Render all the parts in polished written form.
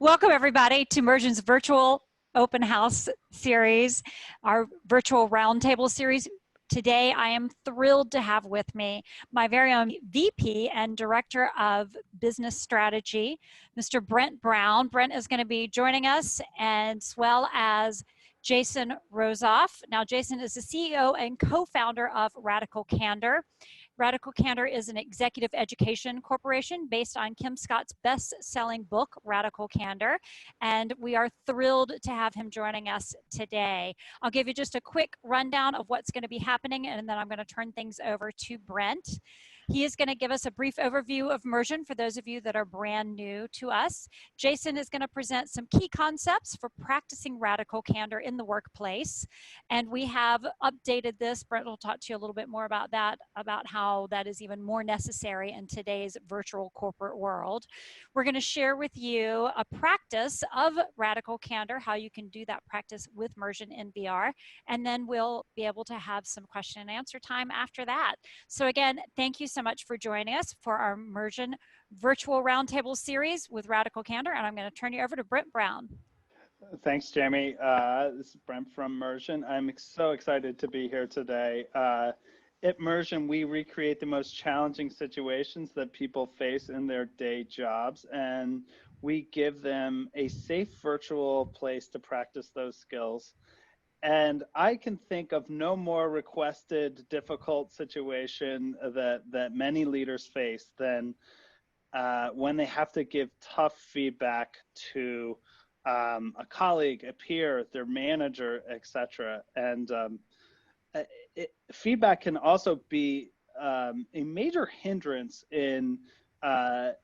Welcome everybody to Mursion's virtual open house series, our virtual roundtable series. Today I am thrilled to have with me my very own VP and Director of Business Strategy, Mr. Brent Brown. Brent is going to be joining us, as well as Jason Rosoff. Now Jason is the CEO and co-founder of Radical Candor. Radical Candor is an executive education corporation based on Kim Scott's best-selling book, Radical Candor, and we are thrilled to have him joining us today. I'll give you just a quick rundown of what's going to be happening, and then I'm going to turn things over to Brent. He is going to give us a brief overview of Mursion for those of you that are brand new to us. Jason is going to present some key concepts for practicing radical candor in the workplace. And we have updated this. Brent will talk to you a little bit more about that, about how that is even more necessary in today's virtual corporate world. We're going to share with you a practice of radical candor, how you can do that practice with Mursion in VR. And then we'll be able to have some question and answer time after that. So again, thank you so much for joining us for our Mursion virtual roundtable series with Radical Candor, and I'm going to turn you over to Brent Brown. Thanks, Jamie. This is Brent from Mursion. I'm so excited to be here today. At Mursion, we recreate the most challenging situations that people face in their day jobs, and we give them a safe virtual place to practice those skills. And I can think of no more requested difficult situation that many leaders face than when they have to give tough feedback to a colleague, a peer, their manager, etc. And feedback can also be a major hindrance in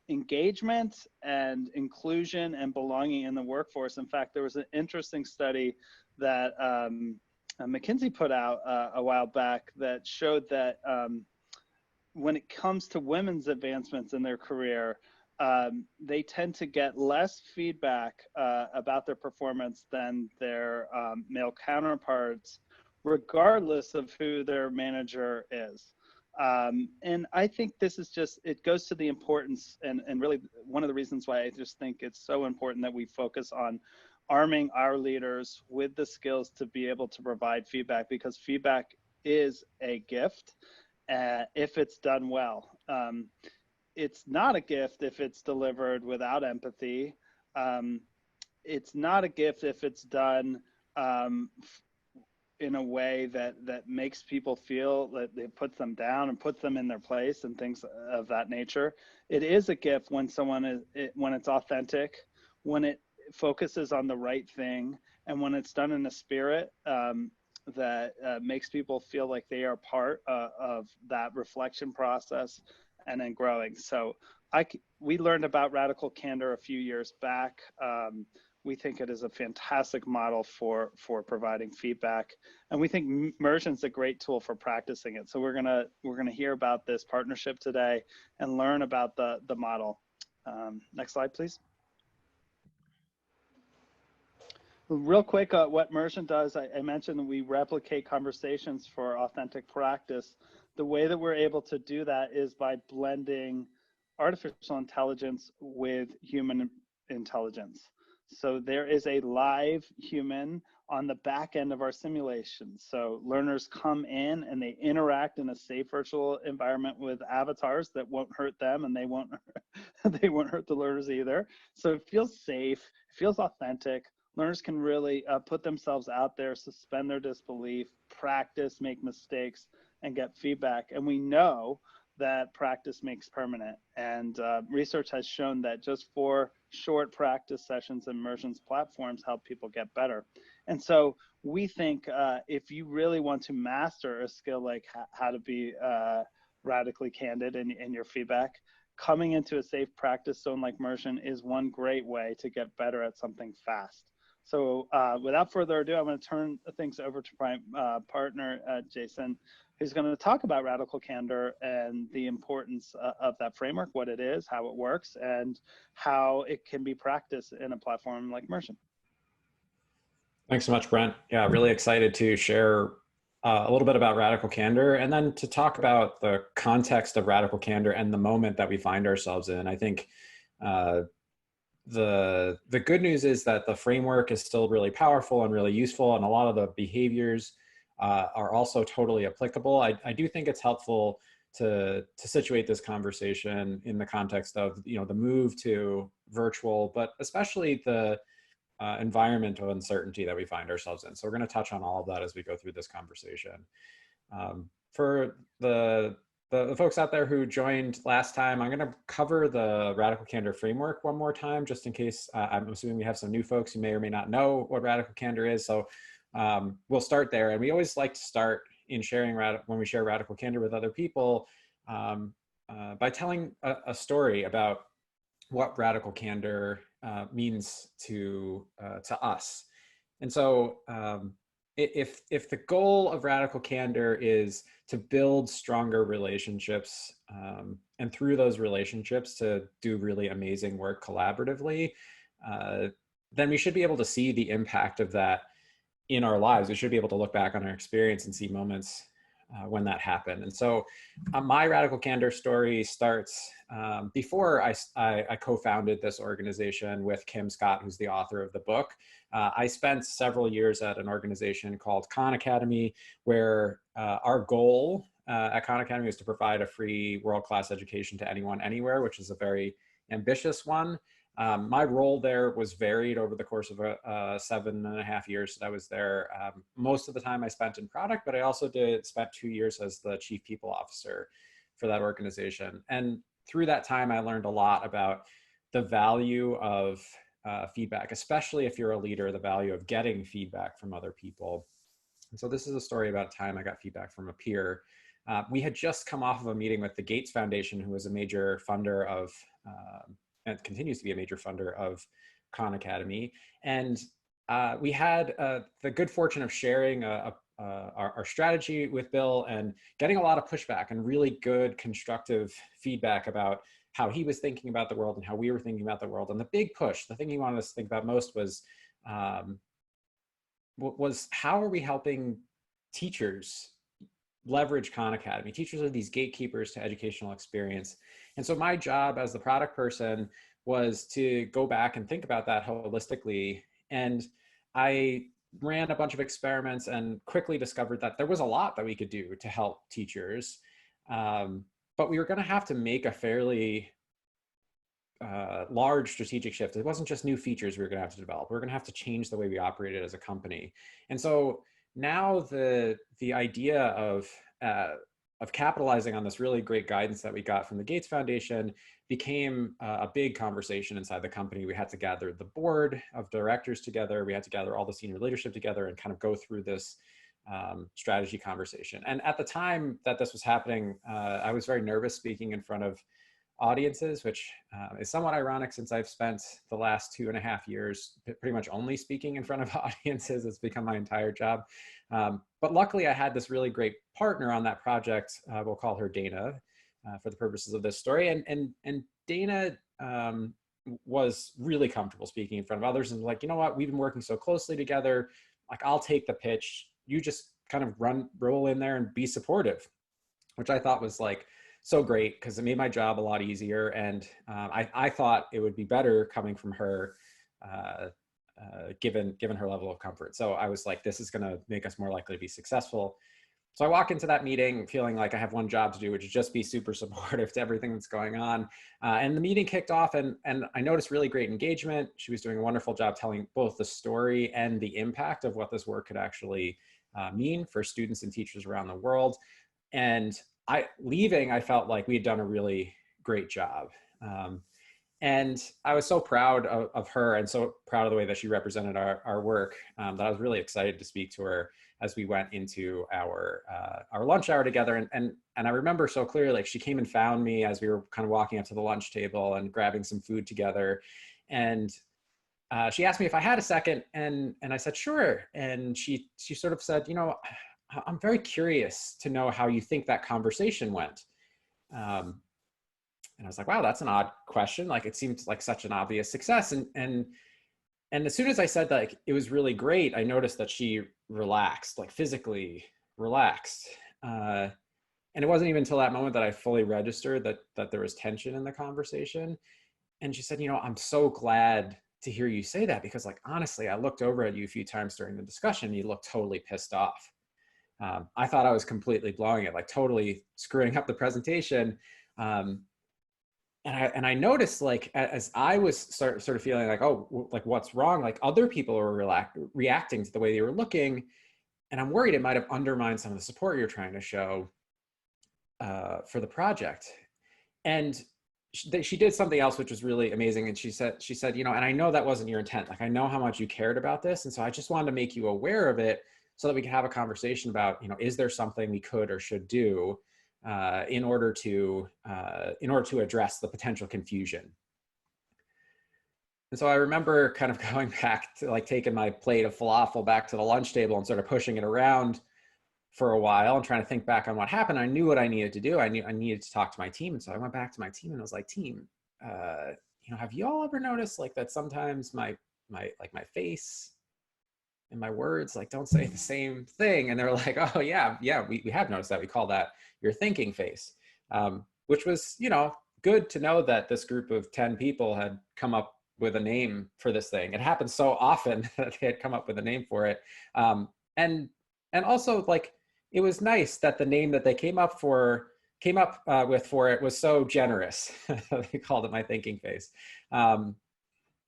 engagement and inclusion and belonging in the workforce. In fact, there was an interesting study that McKinsey put out a while back that showed that when it comes to women's advancements in their career, they tend to get less feedback about their performance than their male counterparts, regardless of who their manager is. And I think this is just, it goes to the importance and really one of the reasons why I just think it's so important that we focus on arming our leaders with the skills to be able to provide feedback, because feedback is a gift if it's done well. It's not a gift if it's delivered without empathy. It's not a gift if it's done in a way that makes people feel that it puts them down and puts them in their place and things of that nature. It is a gift when when it's authentic, when it focuses on the right thing, and when it's done in a spirit that makes people feel like they are part of that reflection process and then growing. So we learned about Radical Candor a few years back. We think it is a fantastic model for providing feedback, and we think Mursion's a great tool for practicing it. So we're gonna hear about this partnership today and learn about the model. Next slide, please. Real quick, what Mursion does, I mentioned that we replicate conversations for authentic practice. The way that we're able to do that is by blending artificial intelligence with human intelligence. So there is a live human on the back end of our simulation. So learners come in and they interact in a safe virtual environment with avatars that won't hurt them, and they won't hurt the learners either. So it feels safe, it feels authentic. Learners can really put themselves out there, suspend their disbelief, practice, make mistakes, and get feedback. And we know that practice makes permanent. And research has shown that just 4 short practice sessions in Mursion's platforms help people get better. And so we think if you really want to master a skill like how to be radically candid in your feedback, coming into a safe practice zone like Mursion is one great way to get better at something fast. So without further ado, I'm going to turn things over to my partner, Jason, who's going to talk about Radical Candor and the importance of that framework, what it is, how it works, and how it can be practiced in a platform like Mursion. Thanks so much, Brent. Yeah, really excited to share a little bit about Radical Candor, and then to talk about the context of Radical Candor and the moment that we find ourselves in. I think the good news is that the framework is still really powerful and really useful, and a lot of the behaviors are also totally applicable. I do think it's helpful to situate this conversation in the context of, you know, the move to virtual, but especially the environment of uncertainty that we find ourselves in. So we're going to touch on all of that as we go through this conversation. For the folks out there who joined last time, I'm going to cover the Radical Candor framework one more time, just in case. I'm assuming we have some new folks who may or may not know what Radical Candor is. So we'll start there. And we always like to start in sharing, when we share Radical Candor with other people, by telling a story about what Radical Candor means to us. And so if the goal of Radical Candor is to build stronger relationships, and through those relationships to do really amazing work collaboratively, then we should be able to see the impact of that in our lives. We should be able to look back on our experience and see moments when that happened. And so my Radical Candor story starts before I co-founded this organization with Kim Scott, who's the author of the book. I spent several years at an organization called Khan Academy, where our goal at Khan Academy is to provide a free world-class education to anyone, anywhere, which is a very ambitious one. My role there was varied over the course of 7.5 years that I was there. Most of the time I spent in product, but I also spent 2 years as the chief people officer for that organization. And through that time, I learned a lot about the value of feedback, especially if you're a leader, the value of getting feedback from other people. And so this is a story about a time I got feedback from a peer. We had just come off of a meeting with the Gates Foundation, who was a major funder of and continues to be a major funder of Khan Academy. And we had the good fortune of sharing our strategy with Bill and getting a lot of pushback and really good constructive feedback about how he was thinking about the world and how we were thinking about the world. And the big push, the thing he wanted us to think about most was how are we helping teachers leverage Khan Academy? Teachers are these gatekeepers to educational experience. And so my job as the product person was to go back and think about that holistically. And I ran a bunch of experiments and quickly discovered that there was a lot that we could do to help teachers. But we were going to have to make a fairly large strategic shift. It wasn't just new features we were going to have to develop. We were going to have to change the way we operated as a company. And so now the idea of capitalizing on this really great guidance that we got from the Gates Foundation became a big conversation inside the company. We had to gather the board of directors together. We had to gather all the senior leadership together and kind of go through this strategy conversation. And at the time that this was happening, I was very nervous speaking in front of audiences, which is somewhat ironic since I've spent the last 2.5 years pretty much only speaking in front of audiences. It's become my entire job. But luckily I had this really great partner on that project. We'll call her Dana for the purposes of this story. And Dana was really comfortable speaking in front of others and like, you know what, we've been working so closely together. Like, I'll take the pitch. You just kind of roll in there and be supportive, which I thought was like so great because it made my job a lot easier. And I thought it would be better coming from her, given her level of comfort. So I was like, this is going to make us more likely to be successful. So I walk into that meeting feeling like I have one job to do, which is just be super supportive to everything that's going on. And the meeting kicked off and I noticed really great engagement. She was doing a wonderful job telling both the story and the impact of what this work could actually mean for students and teachers around the world. And leaving, I felt like we had done a really great job. And I was so proud of her and so proud of the way that she represented our work that I was really excited to speak to her as we went into our lunch hour together. And I remember so clearly, like, she came and found me as we were kind of walking up to the lunch table and grabbing some food together. And she asked me if I had a second, and I said, sure. And she sort of said, you know, I'm very curious to know how you think that conversation went. And I was like, wow, that's an odd question. Like, it seemed like such an obvious success. And as soon as I said that, like, it was really great, I noticed that she relaxed, like physically relaxed. And it wasn't even until that moment that I fully registered that there was tension in the conversation. and she said, I'm so glad to hear you say that, because like, honestly, I looked over at you a few times during the discussion. You looked totally pissed off. I thought I was completely blowing it, like totally screwing up the presentation. And I noticed, like, as I was sort of feeling like, oh, like what's wrong? Like other people were reacting to the way they were looking. And I'm worried it might've undermined some of the support you're trying to show for the project. And she did something else, which was really amazing. And she said, and I know that wasn't your intent. Like, I know how much you cared about this. And so I just wanted to make you aware of it so that we could have a conversation about, is there something we could or should do in order to address the potential confusion. And so I remember kind of going back to like taking my plate of falafel back to the lunch table and sort of pushing it around for a while and trying to think back on what happened. I knew what I needed to do. I knew I needed to talk to my team. And so I went back to my team and I was like, team, have you all ever noticed like that sometimes my face and my words like don't say the same thing? And they're like, oh yeah, we have noticed that. We call that your thinking face, which was, good to know that this group of 10 people had come up with a name for this thing. It happens so often that they had come up with a name for it. And also like, it was nice that the name that they came up with for it was so generous. They called it my thinking face. And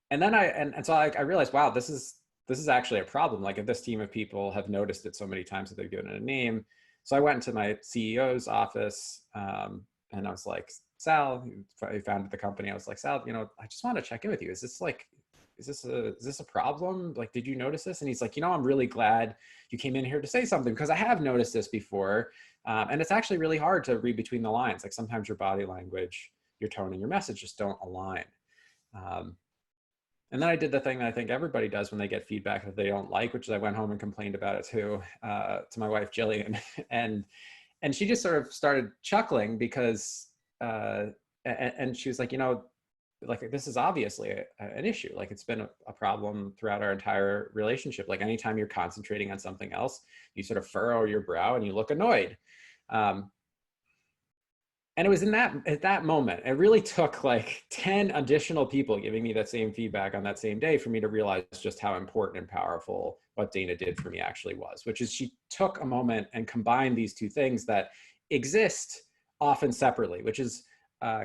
then so I realized, wow, this is actually a problem. Like if this team of people have noticed it so many times that they've given it a name. So I went into my CEO's office and I was like, Sal, who founded the company, I was like, Sal, I just want to check in with you. Is this a problem? Like, did you notice this? And he's like, I'm really glad you came in here to say something, because I have noticed this before. And it's actually really hard to read between the lines. Like sometimes your body language, your tone, and your message just don't align. And then I did the thing that I think everybody does when they get feedback that they don't like, which is I went home and complained about it to my wife, Jillian. And she just sort of started chuckling because, and she was like, like this is obviously an issue. Like it's been a problem throughout our entire relationship. Like anytime you're concentrating on something else, you sort of furrow your brow and you look annoyed. And it was at that moment, it really took like 10 additional people giving me that same feedback on that same day for me to realize just how important and powerful what Dana did for me actually was, which is she took a moment and combined these two things that exist often separately, which is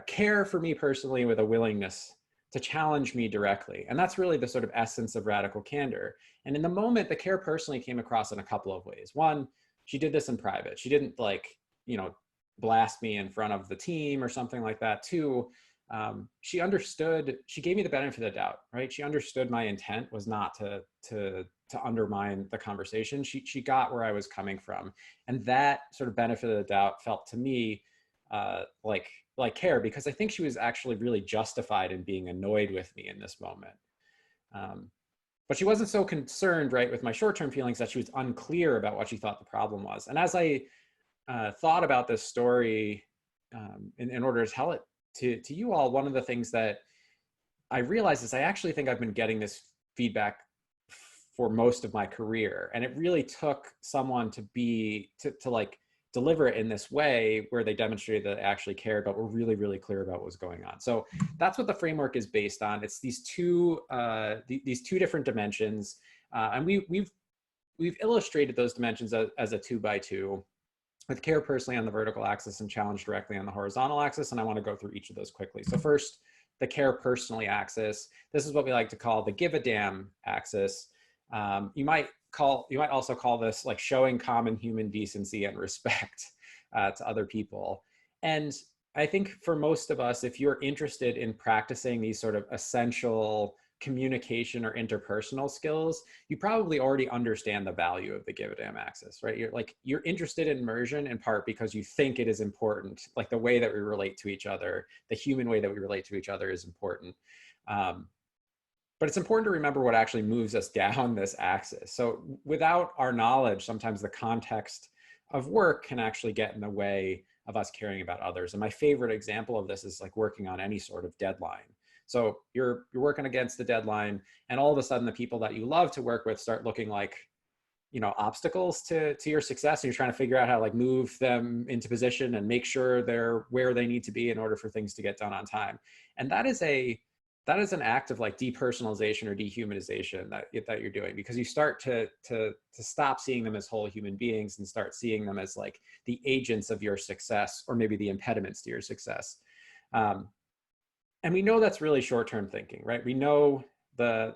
care for me personally with a willingness to challenge me directly. And that's really the sort of essence of radical candor. And in the moment, the care personally came across in a couple of ways. One, she did this in private. She didn't blast me in front of the team or something like that. Two, she gave me the benefit of the doubt, right? She understood my intent was not to undermine the conversation. She got where I was coming from. And that sort of benefit of the doubt felt to me like care, because I think she was actually really justified in being annoyed with me in this moment. But she wasn't so concerned, right, with my short-term feelings that she was unclear about what she thought the problem was. And as I thought about this story in order to tell it to you all, one of the things that I realized is I actually think I've been getting this feedback for most of my career. And it really took someone to like deliver it in this way where they demonstrated that they actually cared, but were really, really clear about what was going on. So that's what the framework is based on. It's these two different dimensions. And we've illustrated those dimensions as a 2x2. With care personally on the vertical axis and challenge directly on the horizontal axis. And I want to go through each of those quickly. So first, the care personally axis. This is what we like to call the give a damn axis. You might also call this like showing common human decency and respect to other people. And I think for most of us, if you're interested in practicing these sort of essential communication or interpersonal skills, you probably already understand the value of the give a damn axis, right? You're interested in Mursion in part because you think it is important, like the way that we relate to each other, the human way that we relate to each other is important. But it's important to remember what actually moves us down this axis. So without our knowledge, sometimes the context of work can actually get in the way of us caring about others. And my favorite example of this is like working on any sort of deadline. So you're working against the deadline, and all of a sudden the people that you love to work with start looking like, obstacles to your success. And you're trying to figure out how to like move them into position and make sure they're where they need to be in order for things to get done on time. And that is a that is an act of like depersonalization or dehumanization that you're doing, because you start to stop seeing them as whole human beings and start seeing them as like the agents of your success, or maybe the impediments to your success. And we know that's really short-term thinking, right? We know the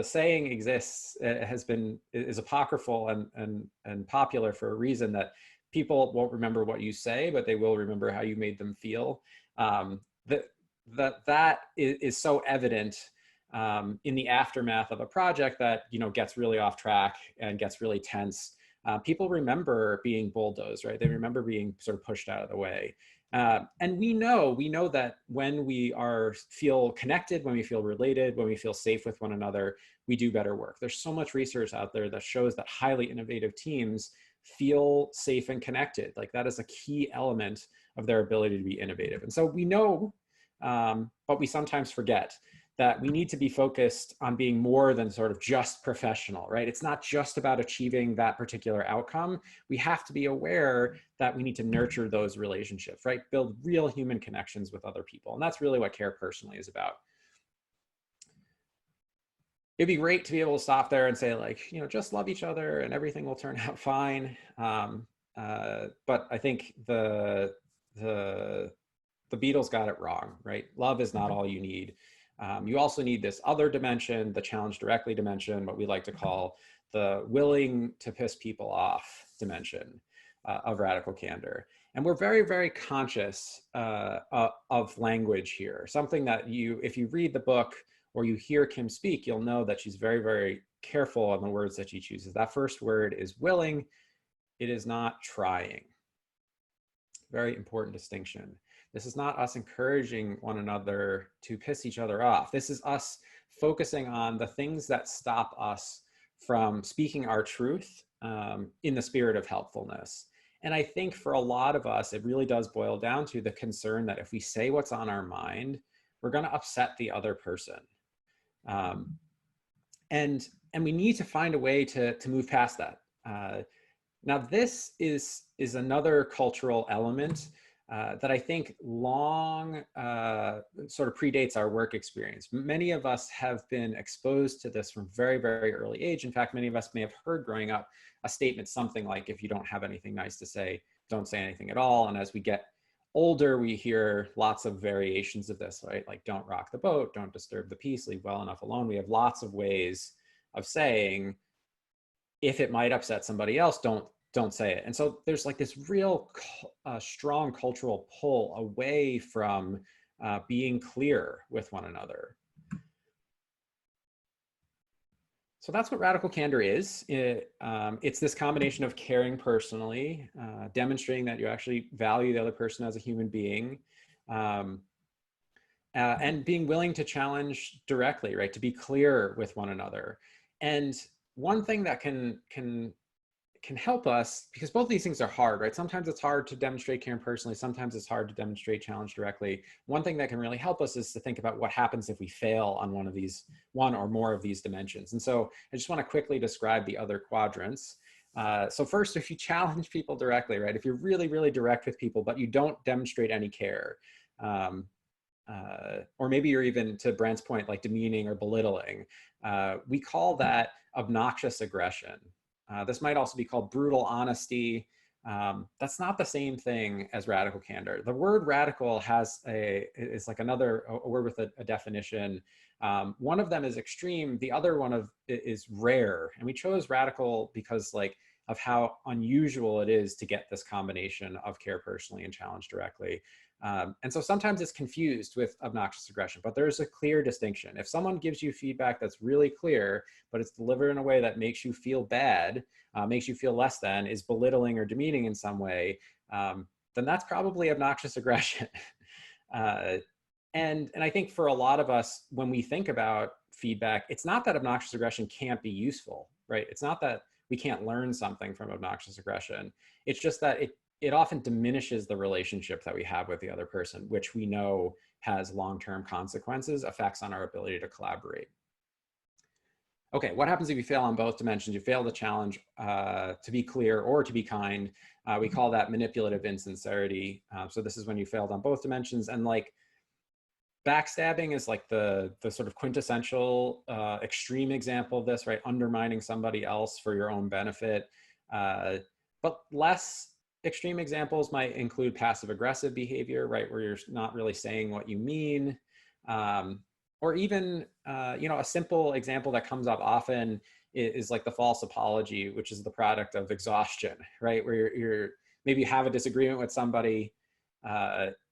saying exists, is apocryphal and popular for a reason, that people won't remember what you say, but they will remember how you made them feel. That is so evident in the aftermath of a project that, you know, gets really off track and gets really tense. People remember being bulldozed, right? They remember being sort of pushed out of the way. And we know that when we feel connected, when we feel related, when we feel safe with one another, we do better work. There's so much research out there that shows that highly innovative teams feel safe and connected. Like that is a key element of their ability to be innovative. And so we know, but we sometimes forget that we need to be focused on being more than sort of just professional, right? It's not just about achieving that particular outcome. We have to be aware that we need to nurture those relationships, right? Build real human connections with other people. And that's really what Care Personally is about. It'd be great to be able to stop there and say, like, you know, just love each other and everything will turn out fine. But I think the Beatles got it wrong, right? Love is not all you need. You also need this other dimension, the challenge directly dimension, what we like to call the willing to piss people off dimension of radical candor. And we're very, very conscious of language here. Something that if you read the book or you hear Kim speak, you'll know that she's very, very careful on the words that she chooses. That first word is willing. It is not trying. Very important distinction. This is not us encouraging one another to piss each other off. This is us focusing on the things that stop us from speaking our truth in the spirit of helpfulness. And I think for a lot of us, it really does boil down to the concern that if we say what's on our mind, we're going to upset the other person. And we need to find a way to move past that. Now, this is another cultural element that I think long sort of predates our work experience. Many of us have been exposed to this from very, very early age. In fact, many of us may have heard growing up a statement something like, if you don't have anything nice to say, don't say anything at all. And as we get older, we hear lots of variations of this, right? Like, don't rock the boat, don't disturb the peace, leave well enough alone. We have lots of ways of saying, if it might upset somebody else, don't say it. And so there's like this real strong cultural pull away from being clear with one another. So that's what radical candor is. It's this combination of caring personally, demonstrating that you actually value the other person as a human being, and being willing to challenge directly, right? To be clear with one another. And one thing that can help us, because both these things are hard, right? Sometimes it's hard to demonstrate care personally. Sometimes it's hard to demonstrate challenge directly. One thing that can really help us is to think about what happens if we fail on one or more of these dimensions. And so I just want to quickly describe the other quadrants. So first, if you challenge people directly, right? If you're really, really direct with people, but you don't demonstrate any care, or maybe you're even, to Brent's point, like demeaning or belittling, we call that obnoxious aggression. This might also be called brutal honesty. That's not the same thing as radical candor. The word radical is like a word with a definition. One of them is extreme. The other one is rare. And we chose radical because of how unusual it is to get this combination of care personally and challenge directly. And so sometimes it's confused with obnoxious aggression, but there's a clear distinction. If someone gives you feedback that's really clear, but it's delivered in a way that makes you feel bad, makes you feel less than, is belittling or demeaning in some way, then that's probably obnoxious aggression. And I think for a lot of us, when we think about feedback, it's not that obnoxious aggression can't be useful, right? It's not that we can't learn something from obnoxious aggression. It's just that it often diminishes the relationship that we have with the other person, which we know has long-term consequences, effects on our ability to collaborate. Okay, what happens if you fail on both dimensions? You fail the challenge to be clear or to be kind. We call that manipulative insincerity. So this is when you failed on both dimensions. And backstabbing is like the sort of quintessential extreme example of this, right? Undermining somebody else for your own benefit. But less extreme examples might include passive aggressive behavior, right? Where you're not really saying what you mean. Or even, a simple example that comes up often is like the false apology, which is the product of exhaustion, right? Where you're maybe you have a disagreement with somebody,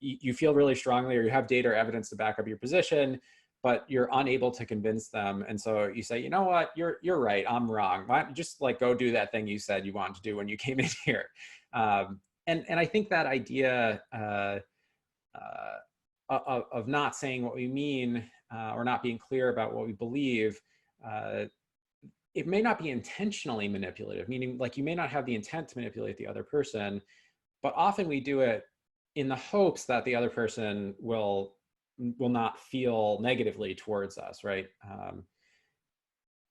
you feel really strongly, or you have data or evidence to back up your position, but you're unable to convince them. And so you say, you know what, you're right, I'm wrong. Why don't you just like go do that thing you said you wanted to do when you came in here? And I think that idea of not saying what we mean or not being clear about what we believe, it may not be intentionally manipulative, meaning like you may not have the intent to manipulate the other person, but often we do it in the hopes that the other person will not feel negatively towards us, right?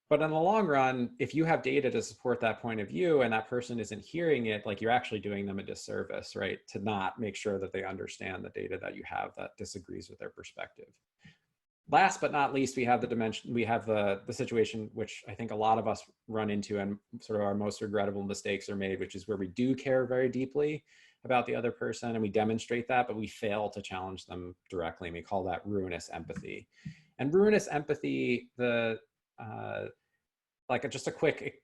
But in the long run, if you have data to support that point of view and that person isn't hearing it, like you're actually doing them a disservice, right? To not make sure that they understand the data that you have that disagrees with their perspective. Last but not least, we have the situation which I think a lot of us run into and sort of our most regrettable mistakes are made, which is where we do care very deeply about the other person and we demonstrate that, but we fail to challenge them directly. And we call that ruinous empathy. And ruinous empathy, just a quick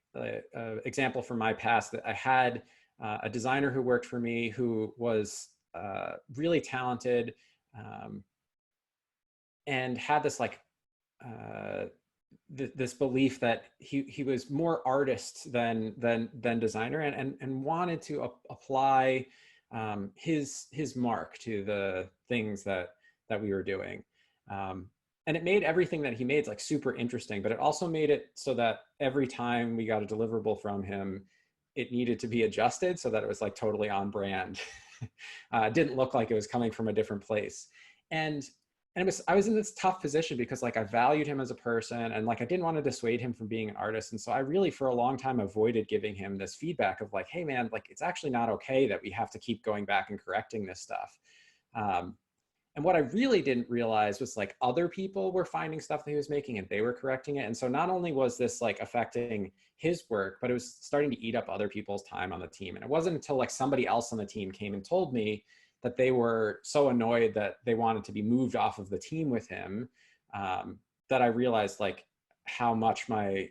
example from my past, that I had a designer who worked for me who was really talented, and had this this belief that he was more artist than designer, and wanted to apply his mark to the things that we were doing. And it made everything that he made like super interesting, but it also made it so that every time we got a deliverable from him, it needed to be adjusted so that it was like totally on brand. It didn't look like it was coming from a different place. And I was in this tough position because like I valued him as a person, and like I didn't want to dissuade him from being an artist. And so I really for a long time avoided giving him this feedback of like, hey man, like it's actually not okay that we have to keep going back and correcting this stuff. And what I really didn't realize was like other people were finding stuff that he was making and they were correcting it. And so not only was this like affecting his work, but it was starting to eat up other people's time on the team. And it wasn't until like somebody else on the team came and told me that they were so annoyed that they wanted to be moved off of the team with him, that I realized like how much my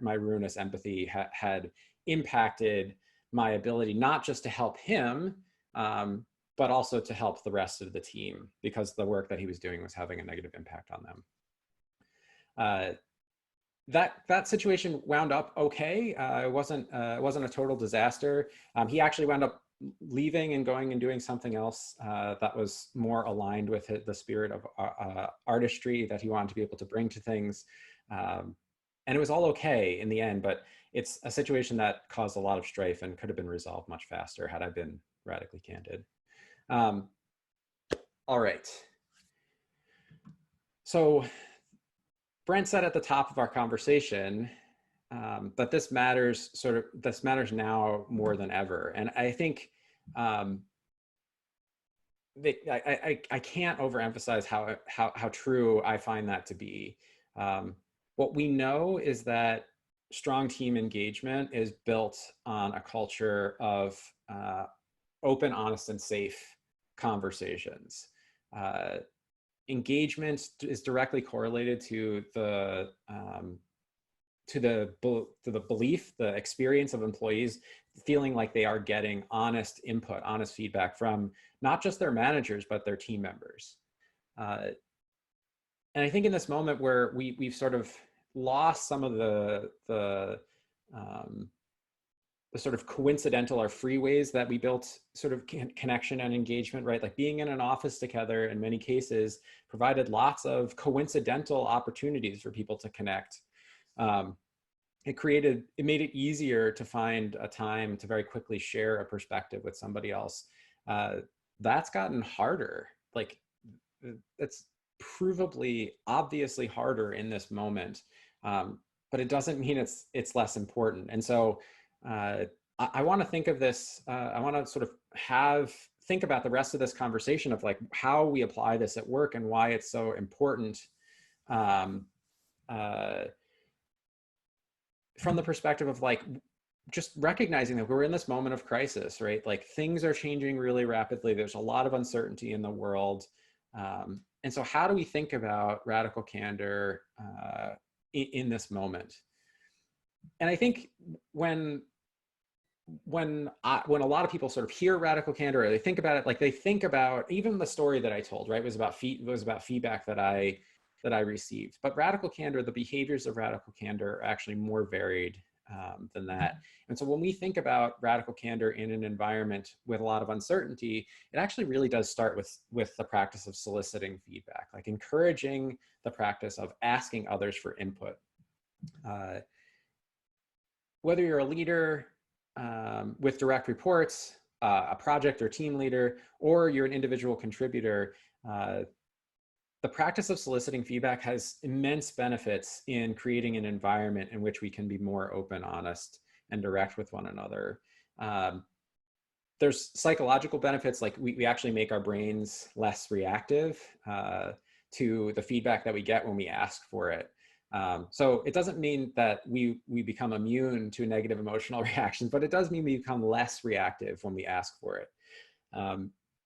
ruinous empathy had impacted my ability, not just to help him, but also to help the rest of the team, because the work that he was doing was having a negative impact on them. That situation wound up okay. It wasn't a total disaster. He actually wound up leaving and going and doing something else that was more aligned with the spirit of artistry that he wanted to be able to bring to things. And it was all okay in the end, but it's a situation that caused a lot of strife and could have been resolved much faster had I been radically candid. All right. So Brent said at the top of our conversation that this matters now more than ever. And I think I can't overemphasize how true I find that to be. What we know is that strong team engagement is built on a culture of open, honest, and safe conversations. Engagement is directly correlated to the belief, the experience of employees feeling like they are getting honest input, honest feedback from not just their managers, but their team members. And I think in this moment where we've sort of lost some of the sort of coincidental or free ways that we built sort of connection and engagement, right? Like being in an office together in many cases provided lots of coincidental opportunities for people to connect. It made it easier to find a time to very quickly share a perspective with somebody else. That's gotten harder. Like it's provably, obviously harder in this moment, but it doesn't mean it's less important. And so I want to think of this, I want to sort of have think about the rest of this conversation of like how we apply this at work and why it's so important, from the perspective of like just recognizing that we're in this moment of crisis, right? Like things are changing really rapidly. There's a lot of uncertainty in the world. And so how do we think about radical candor in this moment? And I think when a lot of people sort of hear radical candor, or they think about it, like they think about even the story that I told, right? It was about feedback that I received. But radical candor, the behaviors of radical candor are actually more varied than that. And so when we think about radical candor in an environment with a lot of uncertainty, it actually really does start with the practice of soliciting feedback, like encouraging the practice of asking others for input. Whether you're a leader with direct reports, a project or team leader, or you're an individual contributor, the practice of soliciting feedback has immense benefits in creating an environment in which we can be more open, honest, and direct with one another. There's psychological benefits, like we actually make our brains less reactive to the feedback that we get when we ask for it. So it doesn't mean that we become immune to negative emotional reactions, but it does mean we become less reactive when we ask for it.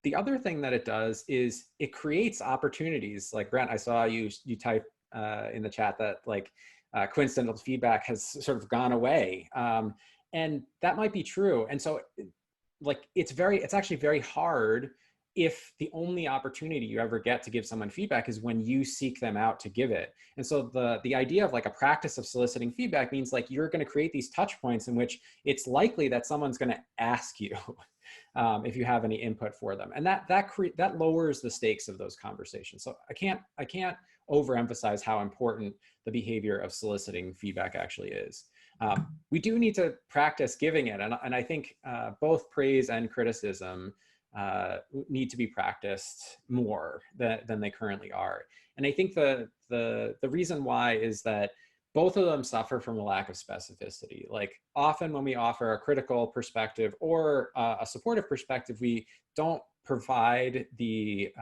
The other thing that it does is it creates opportunities. Like Brent, I saw you type in the chat that like coincidental feedback has sort of gone away. And that might be true. And so like it's actually very hard if the only opportunity you ever get to give someone feedback is when you seek them out to give it. And so the idea of like a practice of soliciting feedback means like you're going to create these touch points in which it's likely that someone's going to ask you if you have any input for them. And that lowers the stakes of those conversations. So I can't overemphasize how important the behavior of soliciting feedback actually is. We do need to practice giving it. And I think both praise and criticism need to be practiced more than they currently are. And I think the reason why is that both of them suffer from a lack of specificity. Like often when we offer a critical perspective or a supportive perspective, we don't provide the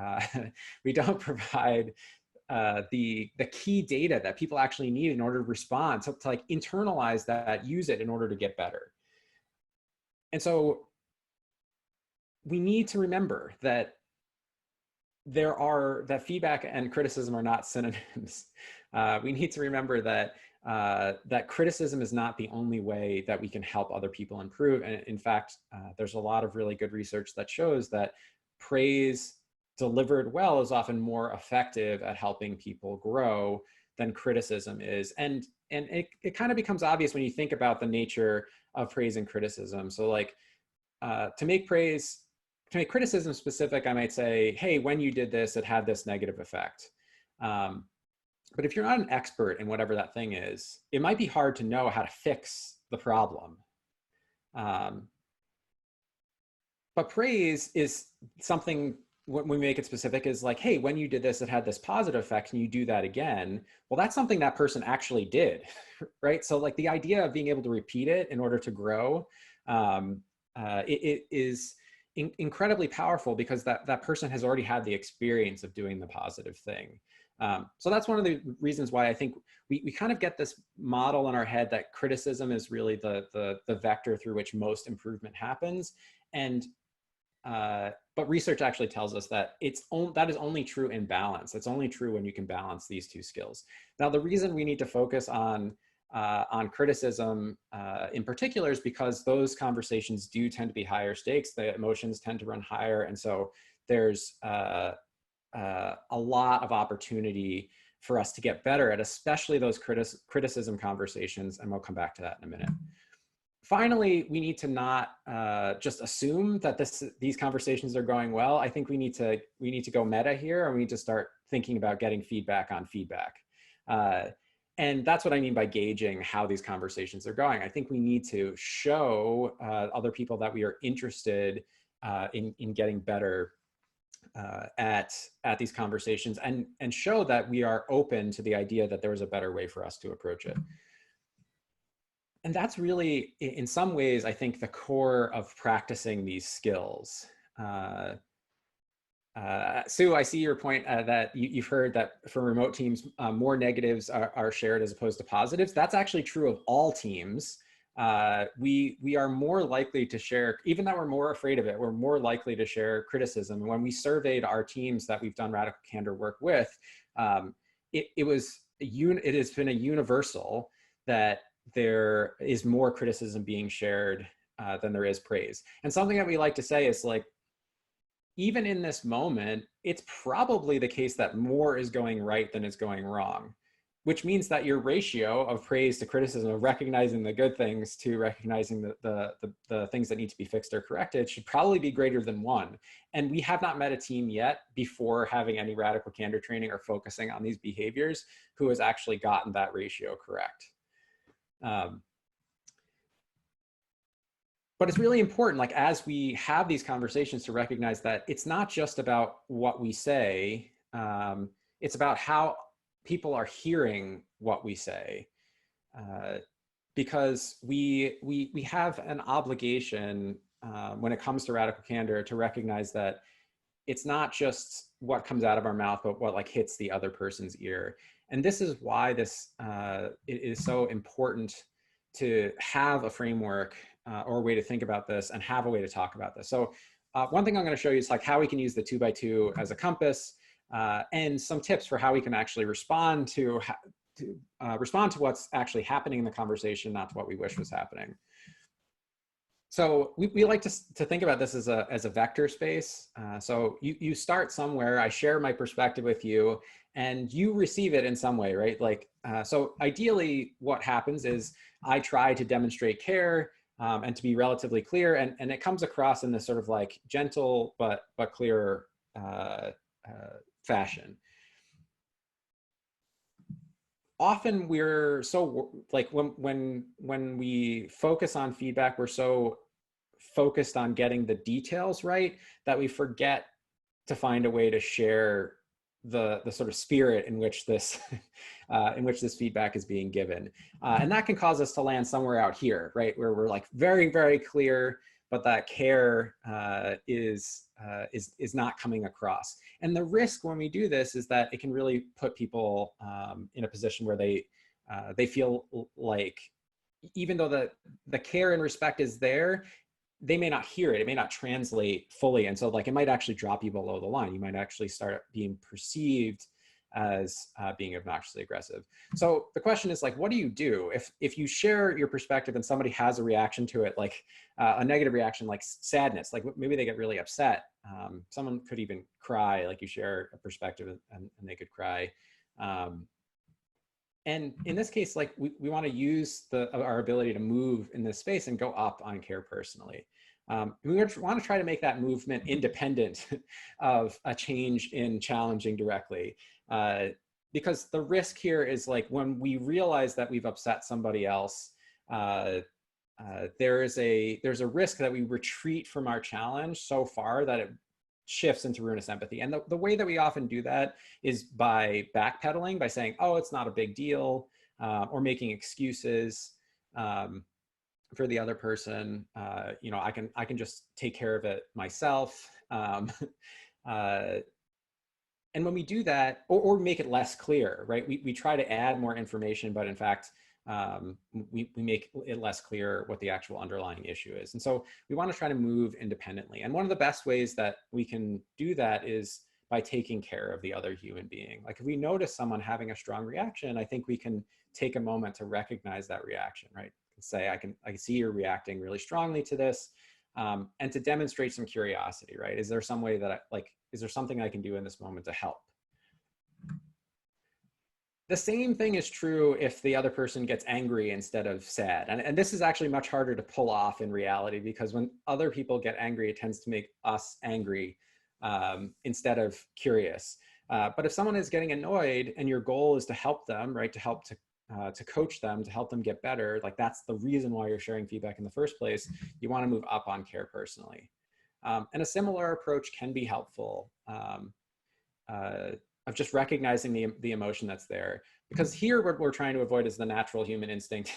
the key data that people actually need in order to respond, to like internalize that, use it in order to get better. And so we need to remember that that feedback and criticism are not synonyms. We need to remember that that criticism is not the only way that we can help other people improve. And in fact, there's a lot of really good research that shows that praise delivered well is often more effective at helping people grow than criticism is. And it kind of becomes obvious when you think about the nature of praise and criticism. So like to make criticism specific, I might say, hey, when you did this, it had this negative effect. But if you're not an expert in whatever that thing is, it might be hard to know how to fix the problem. But praise is something, when we make it specific, is like, hey, when you did this, it had this positive effect, and you do that again. Well, that's something that person actually did, right? So like the idea of being able to repeat it in order to grow, it is incredibly powerful because that person has already had the experience of doing the positive thing. So that's one of the reasons why I think we kind of get this model in our head that criticism is really the vector through which most improvement happens. And but research actually tells us that that is only true in balance. It's only true when you can balance these two skills. Now, the reason we need to focus on criticism in particular is because those conversations do tend to be higher stakes. The emotions tend to run higher. And so there's a lot of opportunity for us to get better at, especially those criticism conversations. And we'll come back to that in a minute. Finally, we need to not just assume that these conversations are going well. I think we need to go meta here, and we need to start thinking about getting feedback on feedback. And that's what I mean by gauging how these conversations are going. I think we need to show other people that we are interested in getting better at these conversations, and show that we are open to the idea that there is a better way for us to approach it. And that's really, in some ways, I think, the core of practicing these skills. Sue, I see your point that you've heard that for remote teams, more negatives are shared as opposed to positives. That's actually true of all teams. We are more likely to share, even though we're more afraid of it, we're more likely to share criticism. And when we surveyed our teams that we've done Radical Candor work with, it has been a universal that there is more criticism being shared than there is praise. And something that we like to say is like, even in this moment, it's probably the case that more is going right than is going wrong, which means that your ratio of praise to criticism, of recognizing the good things to recognizing the things that need to be fixed or corrected, should probably be greater than 1. And we have not met a team yet, before having any Radical Candor training or focusing on these behaviors, who has actually gotten that ratio correct. But it's really important, like, as we have these conversations, to recognize that it's not just about what we say, it's about how people are hearing what we say. Because we have an obligation when it comes to Radical Candor to recognize that it's not just what comes out of our mouth, but what like hits the other person's ear. And this is why this it is so important to have a framework or a way to think about this and have a way to talk about this. So one thing I'm going to show you is like how we can use the 2x2 as a compass and some tips for how we can actually respond to what's actually happening in the conversation, not to what we wish was happening. So we like to think about this as a vector space. So you start somewhere, I share my perspective with you, and you receive it in some way, right? Like, so ideally what happens is I try to demonstrate care and to be relatively clear, and it comes across in this sort of like gentle but clear fashion. Often we're so like when we focus on feedback, we're so focused on getting the details right that we forget to find a way to share the sort of spirit in which this feedback is being given, and that can cause us to land somewhere out here, right, where we're like very, very clear, but that care is not coming across. And the risk when we do this is that it can really put people in a position where they feel like, even though the care and respect is there, they may not hear it. It may not translate fully. And so like, it might actually drop you below the line. You might actually start being perceived as being obnoxiously aggressive. So the question is like, what do you do if you share your perspective and somebody has a reaction to it, like a negative reaction, like sadness, like maybe they get really upset. Someone could even cry, like you share a perspective and they could cry. And in this case, like we want to use our ability to move in this space and go up on care personally. We want to try to make that movement independent of a change in challenging directly. Because the risk here is like when we realize that we've upset somebody else, there's a risk that we retreat from our challenge so far that it shifts into ruinous empathy. And the way that we often do that is by backpedaling, by saying, oh, it's not a big deal, or making excuses for the other person. You know, I can just take care of it myself. And when we do that, or make it less clear, right? We try to add more information, but in fact, we make it less clear what the actual underlying issue is. And so we want to try to move independently. And one of the best ways that we can do that is by taking care of the other human being. Like if we notice someone having a strong reaction, I think we can take a moment to recognize that reaction, right? And say, I can see you're reacting really strongly to this, and to demonstrate some curiosity, right? Is there some way that is there something I can do in this moment to help? The same thing is true if the other person gets angry instead of sad. And this is actually much harder to pull off in reality, because when other people get angry, it tends to make us angry instead of curious. But if someone is getting annoyed and your goal is to help them, right, to coach them, to help them get better, like that's the reason why you're sharing feedback in the first place, you want to move up on care personally. And a similar approach can be helpful. Of just recognizing the emotion that's there. Because here what we're trying to avoid is the natural human instinct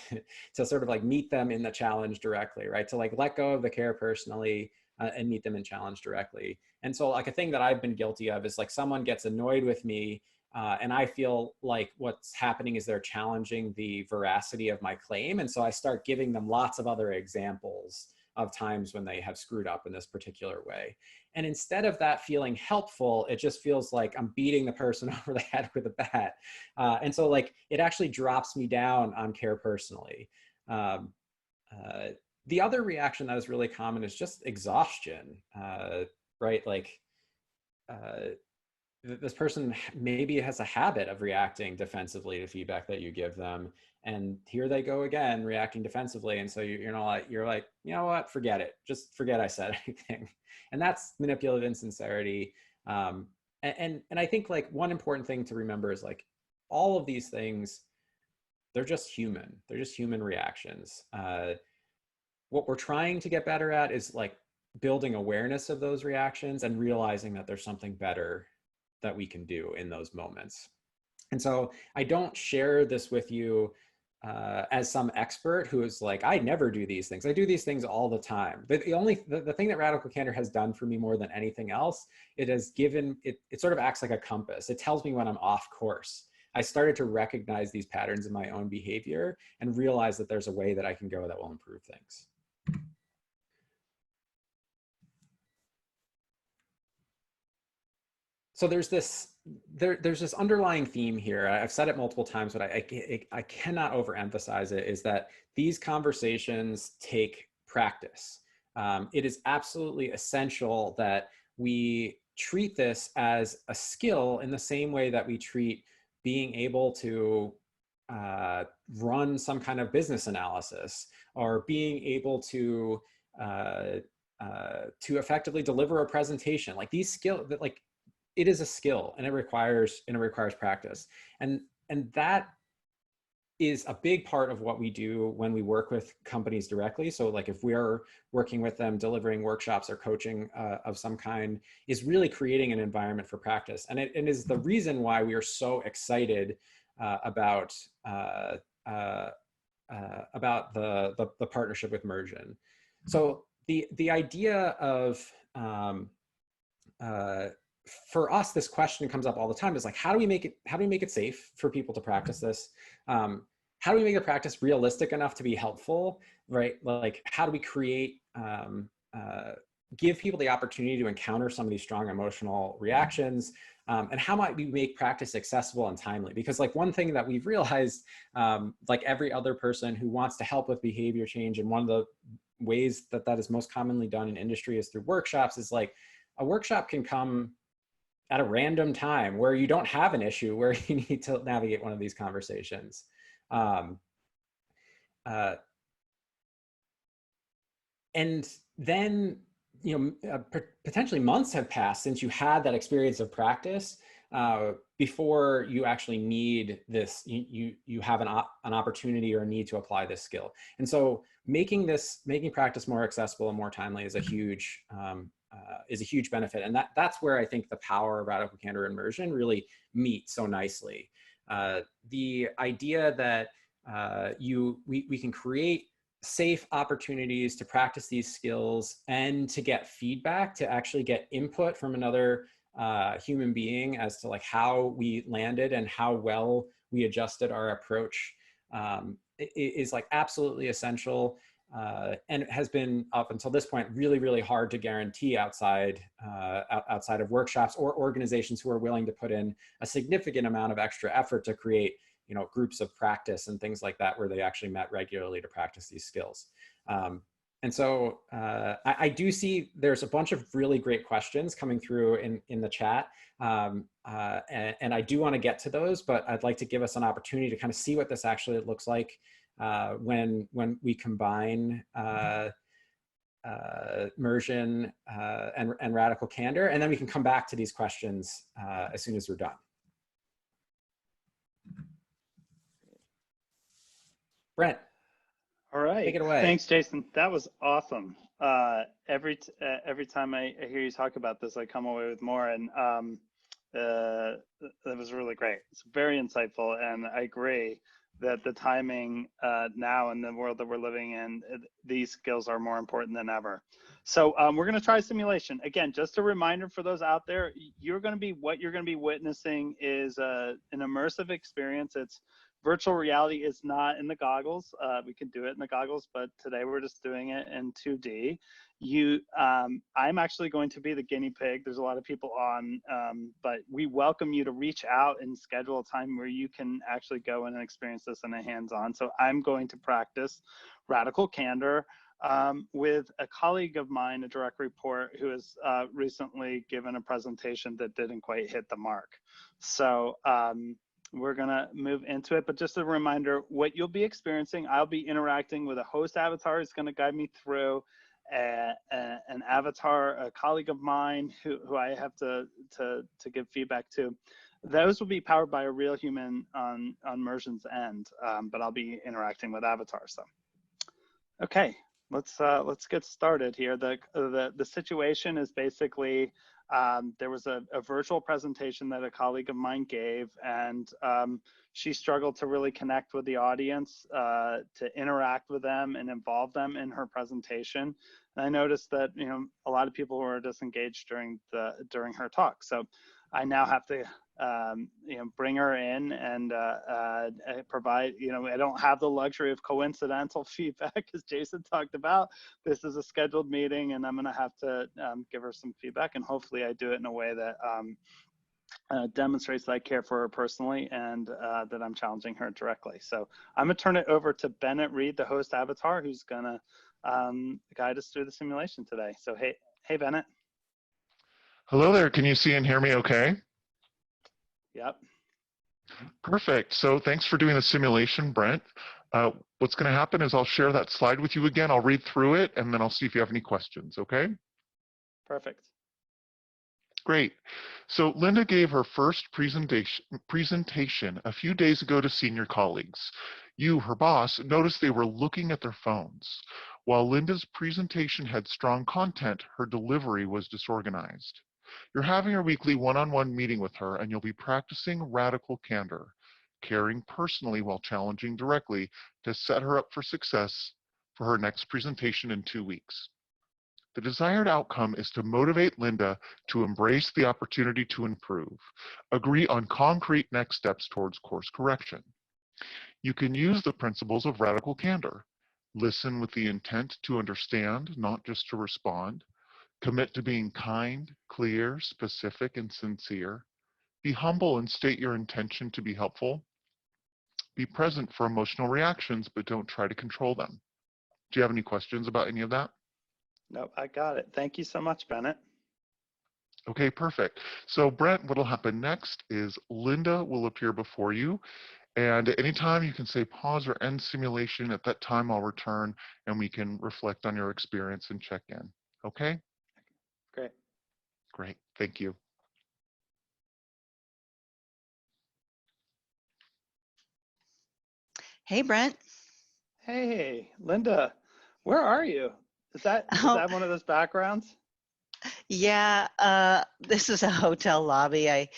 to sort of like meet them in the challenge directly, right? To like let go of the care personally, and meet them in challenge directly. And so like a thing that I've been guilty of is like someone gets annoyed with me and I feel like what's happening is they're challenging the veracity of my claim. And so I start giving them lots of other examples of times when they have screwed up in this particular way. And instead of that feeling helpful, it just feels like I'm beating the person over the head with a bat. And so like, it actually drops me down on care personally. The other reaction that is really common is just exhaustion, right? Like this person maybe has a habit of reacting defensively to feedback that you give them. And here they go again, reacting defensively. And so you're like, you know what, forget it. Just forget I said anything. And that's manipulative insincerity. And I think like one important thing to remember is like all of these things, they're just human. They're just human reactions. What we're trying to get better at is like building awareness of those reactions and realizing that there's something better that we can do in those moments. And so I don't share this with you as some expert who is like, I never do these things. I do these things all the time. But the thing that Radical Candor has done for me more than anything else, it has given, it sort of acts like a compass. It tells me when I'm off course. I started to recognize these patterns in my own behavior and realize that there's a way that I can go that will improve things. So there's this underlying theme here. I've said it multiple times, but I cannot overemphasize it, is that these conversations take practice. It is absolutely essential that we treat this as a skill in the same way that we treat being able to run some kind of business analysis, or being able to effectively deliver a presentation. Like these skills, that like, it is a skill and it requires practice. And that is a big part of what we do when we work with companies directly. So like if we're working with them, delivering workshops or coaching of some kind, is really creating an environment for practice. And it is the reason why we are so excited about the partnership with Mursion. So the idea of, for us, this question comes up all the time, is like, how do we make it safe for people to practice this? How do we make the practice realistic enough to be helpful, right? Like, how do we create, give people the opportunity to encounter some of these strong emotional reactions? And how might we make practice accessible and timely? Because like one thing that we've realized, like every other person who wants to help with behavior change, and one of the ways that is most commonly done in industry is through workshops, is like a workshop can come at a random time where you don't have an issue where you need to navigate one of these conversations. And then, potentially months have passed since you had that experience of practice before you actually need this, you have an opportunity or a need to apply this skill. And so making practice more accessible and more timely is a huge benefit. And that's where I think the power of Radical Candor and Mursion really meet so nicely. The idea that we can create safe opportunities to practice these skills and to get feedback, to actually get input from another human being as to like how we landed and how well we adjusted our approach, is like absolutely essential. And it has been, up until this point, really, really hard to guarantee outside of workshops or organizations who are willing to put in a significant amount of extra effort to create, groups of practice and things like that, where they actually met regularly to practice these skills. And so I do see there's a bunch of really great questions coming through in the chat. And I do want to get to those, but I'd like to give us an opportunity to kind of see what this actually looks like when we combine Mursion and Radical Candor, and then we can come back to these questions as soon as we're done. Brent. All right. Take it away. Thanks, Jason. That was awesome. Every time I hear you talk about this, I come away with more, and that was really great. It's very insightful, and I agree. that the timing now in the world that we're living in, these skills are more important than ever. So we're going to try a simulation. Again, just a reminder for those out there, what you're going to be witnessing is an immersive experience. It's virtual reality is not in the goggles. We can do it in the goggles, but today we're just doing it in 2D. I'm actually going to be the guinea pig. There's a lot of people on, but we welcome you to reach out and schedule a time where you can actually go in and experience this in a hands-on. So I'm going to practice radical candor with a colleague of mine, a direct report, who has recently given a presentation that didn't quite hit the mark. So we're gonna move into it, but just a reminder, what you'll be experiencing, I'll be interacting with a host avatar who's gonna guide me through an avatar, a colleague of mine who I have to give feedback to. Those will be powered by a real human on Mursion's end, but I'll be interacting with avatars. So, okay, let's get started here. The situation is basically there was a virtual presentation that a colleague of mine gave, and she struggled to really connect with the audience, to interact with them and involve them in her presentation. And I noticed that a lot of people were disengaged during her talk. So I now have to bring her in and provide. I don't have the luxury of coincidental feedback, as Jason talked about. This is a scheduled meeting, and I'm going to have to give her some feedback, and hopefully I do it in a way that demonstrates that I care for her personally and that I'm challenging her directly. So I'm going to turn it over to Bennett Reed, the host avatar, who's going to guide us through the simulation today. So hey, Bennett. Hello there. Can you see and hear me okay? Yep. Perfect. So thanks for doing the simulation, Brent. What's going to happen is I'll share that slide with you again. I'll read through it, and then I'll see if you have any questions, okay? Perfect. Great. So Linda gave her first presentation a few days ago to senior colleagues. You, her boss, noticed they were looking at their phones. While Linda's presentation had strong content, her delivery was disorganized. You're having a weekly one-on-one meeting with her, and you'll be practicing radical candor, caring personally while challenging directly to set her up for success for her next presentation in 2 weeks. The desired outcome is to motivate Linda to embrace the opportunity to improve, agree on concrete next steps towards course correction. You can use the principles of radical candor. Listen with the intent to understand, not just to respond. Commit to being kind, clear, specific, and sincere. Be humble and state your intention to be helpful. Be present for emotional reactions, but don't try to control them. Do you have any questions about any of that? No, I got it. Thank you so much, Bennett. Okay, perfect. So Brent, what'll happen next is Linda will appear before you, and at any time you can say pause or end simulation. At that time I'll return and we can reflect on your experience and check in. Okay? Great. Great, thank you. Hey, Brent. Hey, Linda, where are you? Is that one of those backgrounds? Yeah, this is a hotel lobby. I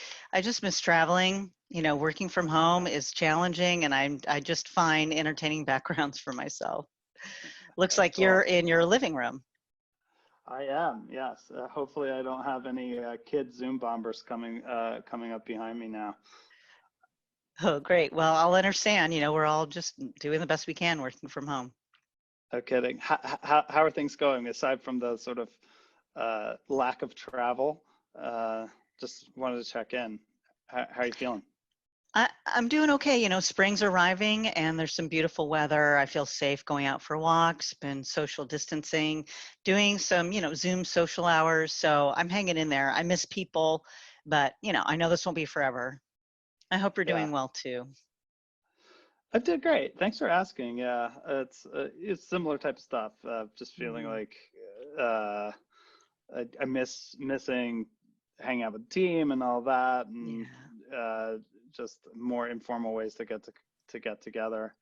just miss traveling. Working from home is challenging, and I just find entertaining backgrounds for myself. Looks like Cool. you're in your living room. I am, yes. Hopefully I don't have any kid Zoom bombers coming up behind me now. Oh, great. Well, I'll understand. We're all just doing the best we can working from home. No kidding. How are things going aside from the sort of lack of travel? Just wanted to check in. How are you feeling? I'm doing okay. Spring's arriving and there's some beautiful weather. I feel safe going out for walks, been social distancing, doing some, Zoom social hours. So I'm hanging in there. I miss people, but, I know this won't be forever. I hope you're doing well too. I did great. Thanks for asking. Yeah, it's similar type of stuff. Just feeling like I missing hanging out with the team and all that, and just more informal ways to get together.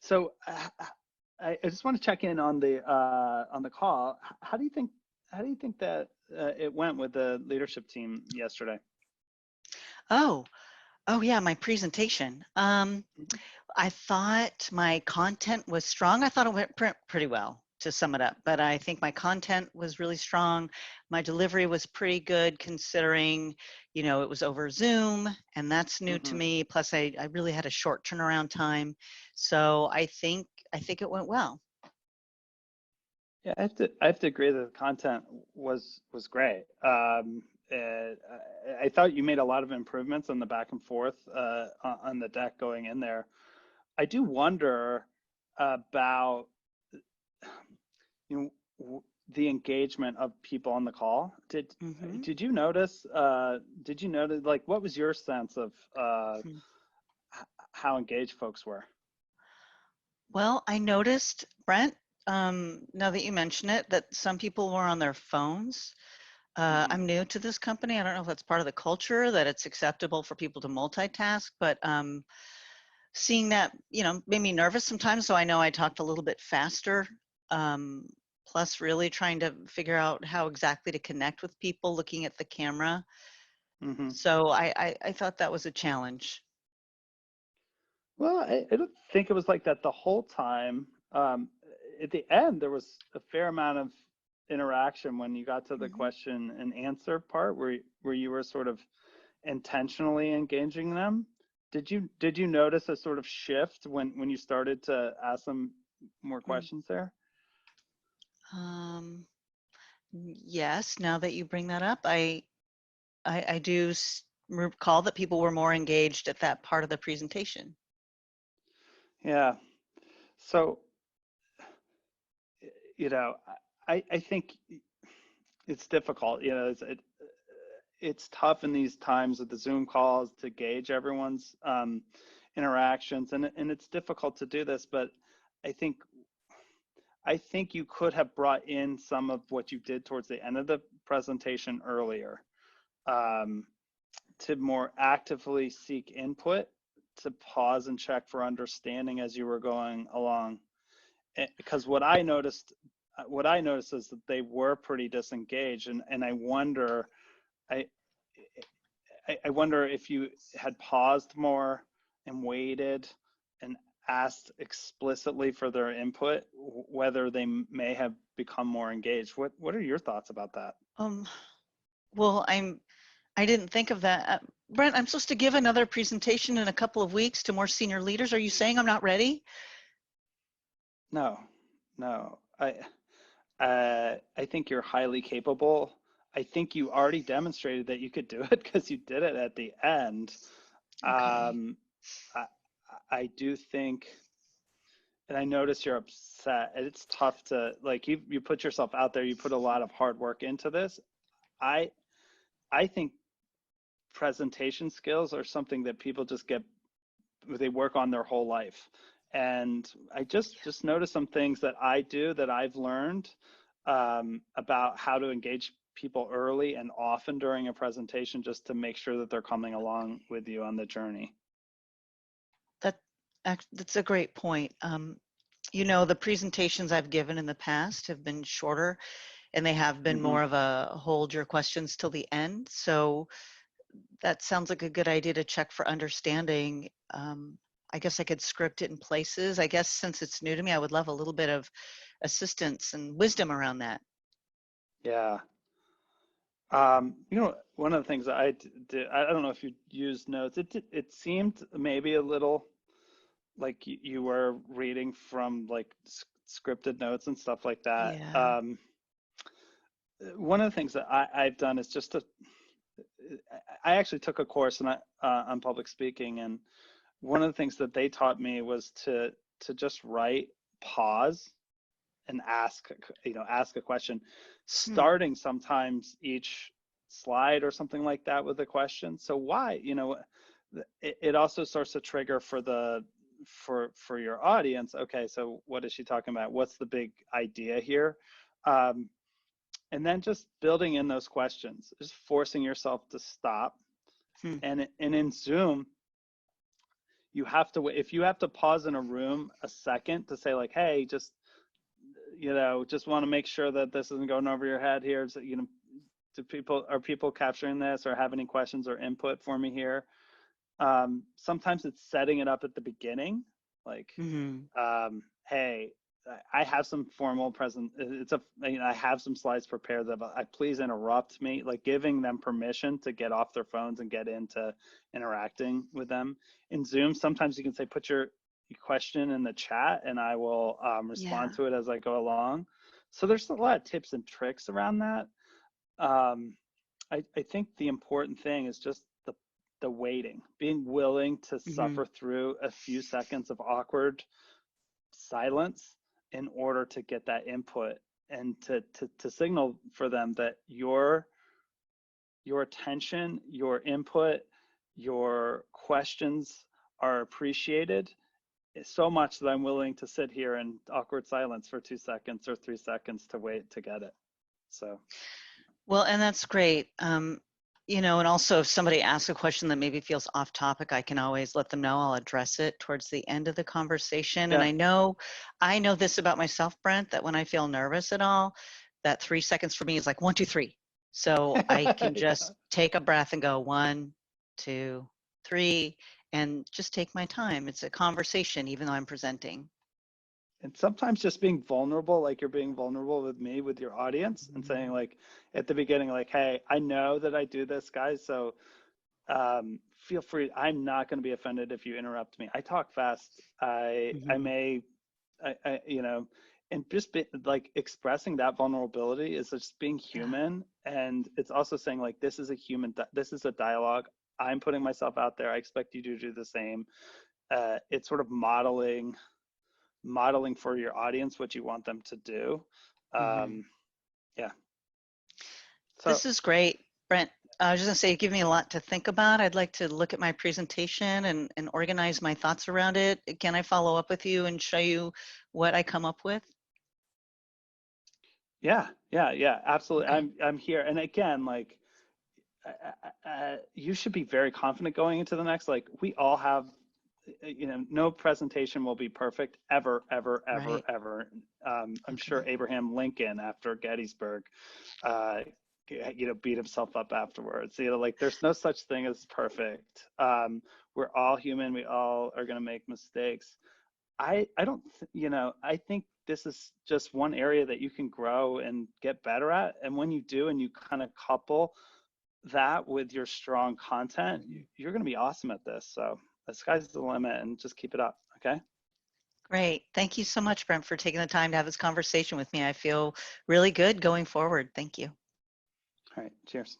So I just want to check in on the call. How do you think that it went with the leadership team yesterday? Oh, Oh yeah, my presentation. I thought my content was strong. I thought it went pretty well, to sum it up. But I think my content was really strong. My delivery was pretty good considering, you know, it was over Zoom, and that's new to me. Plus, I really had a short turnaround time. So I think it went well. Yeah, I have to agree that the content was great. I thought you made a lot of improvements on the back and forth on the deck going in there. I do wonder about, you know, the engagement of people on the call. Did you notice? Like, what was your sense of how engaged folks were? Well, I noticed, Brent, now that you mention it, that some people were on their phones. I'm new to this company. I don't know if that's part of the culture, that it's acceptable for people to multitask, but seeing that, you know, made me nervous sometimes. So I know I talked a little bit faster. Plus really trying to figure out how exactly to connect with people looking at the camera. So I thought that was a challenge. Well, I don't think it was like that the whole time. At the end, there was a fair amount of interaction when you got to the question and answer part, where you were sort of intentionally engaging them. Did you notice a sort of shift when you started to ask them more questions there? Yes, now that you bring that up, I do recall that people were more engaged at that part of the presentation. Yeah. So, you know, I think it's difficult. You know, it's tough in these times with the Zoom calls to gauge everyone's interactions, and it's difficult to do this. But I think you could have brought in some of what you did towards the end of the presentation earlier, to more actively seek input, to pause and check for understanding as you were going along. Because what I noticed is that they were pretty disengaged, and I wonder if you had paused more and waited and asked explicitly for their input, whether they may have become more engaged. What are your thoughts about that? Well, I didn't think of that. Brent, I'm supposed to give another presentation in a couple of weeks to more senior leaders. Are you saying I'm not ready? No. I think you're highly capable. I think you already demonstrated that you could do it because you did it at the end. Okay. I do think, and I notice you're upset. And it's tough to, like, you put yourself out there. You put a lot of hard work into this. I think presentation skills are something that people just they work on their whole life. And I just noticed some things that I do that I've learned about how to engage people early and often during a presentation, just to make sure that they're coming along with you on the journey. That's a great point. You know, the presentations I've given in the past have been shorter, and they have been more of a hold your questions till the end. So that sounds like a good idea to check for understanding. I guess I could script it in places. I guess since it's new to me, I would love a little bit of assistance and wisdom around that. Yeah. You know, one of the things that I did, I don't know if you used notes. It seemed maybe a little like you were reading from like scripted notes and stuff like that. Yeah. One of the things that I've done is I actually took a course on public speaking, and one of the things that they taught me was to just write, pause, and ask a question, starting sometimes each slide or something like that with a question. So why, it also starts to trigger for your audience. Okay, so what is she talking about? What's the big idea here? And then just building in those questions, just forcing yourself to stop. And in Zoom, you have to, if you have to pause in a room a second to say like, hey, just want to make sure that this isn't going over your head here. So, are people capturing this or have any questions or input for me here? Sometimes it's setting it up at the beginning, like, hey, I have some formal I have some slides prepared that please interrupt me, like giving them permission to get off their phones and get into interacting with them. In Zoom, sometimes you can say, put your question in the chat and I will respond to it as I go along. So there's a lot of tips and tricks around that. I think the important thing is just the waiting, being willing to suffer through a few seconds of awkward silence in order to get that input and to signal for them that your attention, your input, your questions are appreciated so much that I'm willing to sit here in awkward silence for 2 seconds or 3 seconds to wait to get it. So. Well, and that's great. You know, and also if somebody asks a question that maybe feels off topic, I can always let them know. I'll address it towards the end of the conversation. Yeah. And I know this about myself, Brent, that when I feel nervous at all, that 3 seconds for me is like 1, 2, 3. So I can just take a breath and go 1, 2, 3, and just take my time. It's a conversation, even though I'm presenting. And sometimes just being vulnerable, like you're being vulnerable with me, with your audience, and saying like at the beginning, like, hey, I know that I do this, guys, so feel free. I'm not going to be offended if you interrupt me. I talk fast. I you know, and just like expressing that vulnerability is just being human. And it's also saying like, this is a dialogue. I'm putting myself out there. I expect you to do the same. It's sort of modeling for your audience what you want them to do. Yeah. So, this is great, Brent. I was just gonna say, give me a lot to think about. I'd like to look at my presentation and organize my thoughts around it. Can I follow up with you and show you what I come up with? Yeah, absolutely. Okay. I'm here. And again, like, you should be very confident going into the next, like, we all have, you know, no presentation will be perfect ever. Right. I'm sure Abraham Lincoln after Gettysburg, you know, beat himself up afterwards. You know, like there's no such thing as perfect. We're all human. We all are going to make mistakes. I don't, you know, I think this is just one area that you can grow and get better at. And when you do, and you kind of couple that with your strong content, you're going to be awesome at this. So the sky's the limit, and just keep it up. Okay. Great. Thank you so much, Brent, for taking the time to have this conversation with me. I feel really good going forward. Thank you. All right. Cheers.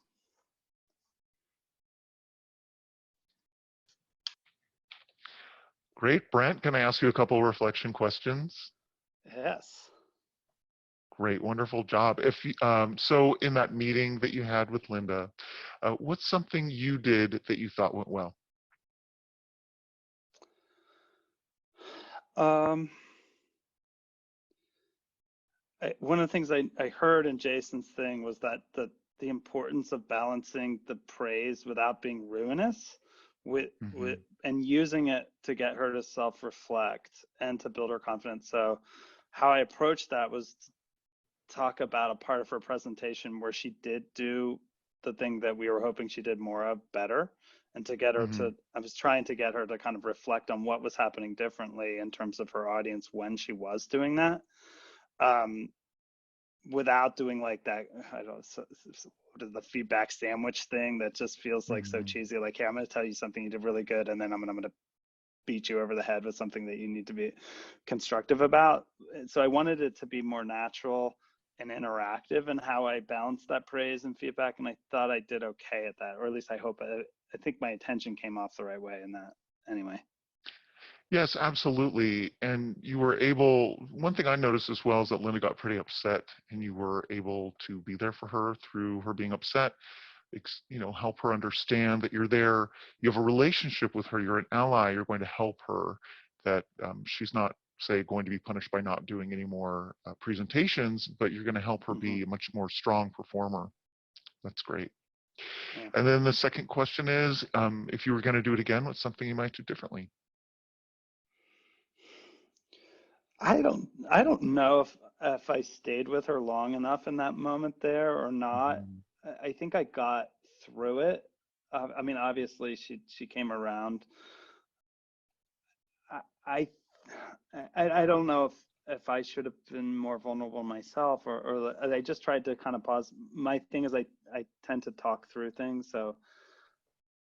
Great. Brent, can I ask you a couple of reflection questions? Yes. Great. Wonderful job. If you, so in that meeting that you had with Linda, what's something you did that you thought went well? One of the things I heard in Jason's thing was that the importance of balancing the praise without being ruinous with and using it to get her to self-reflect and to build her confidence. So how I approached that was to talk about a part of her presentation where she did do the thing that we were hoping she did more of better, and to get her to, I was trying to get her to kind of reflect on what was happening differently in terms of her audience when she was doing that. Without doing like that, I don't know, the feedback sandwich thing that just feels like so cheesy. Like, hey, I'm going to tell you something you did really good, and then I'm going to beat you over the head with something that you need to be constructive about. So I wanted it to be more natural and interactive in how I balanced that praise and feedback, and I thought I did okay at that, or at least I hope. I think my attention came off the right way in that. Anyway. Yes, absolutely. And you were able, one thing I noticed as well is that Linda got pretty upset, and you were able to be there for her through her being upset, you know, help her understand that you're there. You have a relationship with her. You're an ally. You're going to help her, that she's not, say, going to be punished by not doing any more presentations, but you're going to help her be a much more strong performer. That's great. Yeah. And then the second question is, if you were going to do it again, what's something you might do differently? I don't know if I stayed with her long enough in that moment there or not. I think I got through it. I mean, obviously she came around. I I don't know if I should have been more vulnerable myself, or I just tried to kind of pause. My thing is I tend to talk through things, so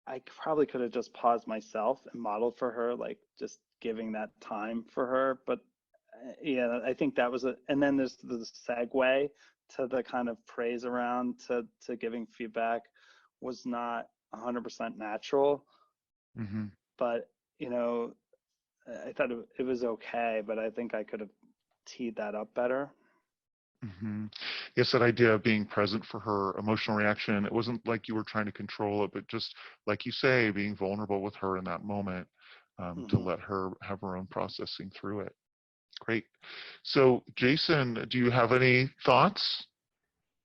I probably could have just paused myself and modeled for her, like just giving that time for her. But yeah, I think that was and then there's the segue to the kind of praise around to giving feedback was not 100% natural. Mm-hmm. But, you know, I thought it was okay, but I think I could have teed that up better. Mm-hmm. Yes, that idea of being present for her emotional reaction. It wasn't like you were trying to control it, but just like you say, being vulnerable with her in that moment, to let her have her own processing through it. Great. So, Jason, do you have any thoughts?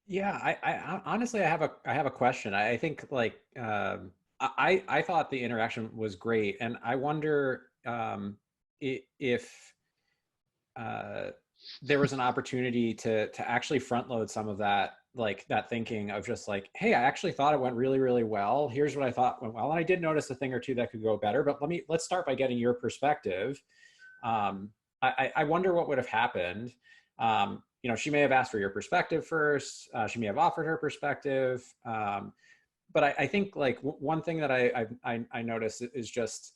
Yeah, I honestly I have a question. I think like I thought the interaction was great, and I wonder if there was an opportunity to actually front load some of that, like that thinking of just like, hey, I actually thought it went really, really well. Here's what I thought went well, and I did notice a thing or two that could go better. But let's start by getting your perspective. I wonder what would have happened. You know, she may have asked for your perspective first. She may have offered her perspective. But I think like one thing that I noticed is just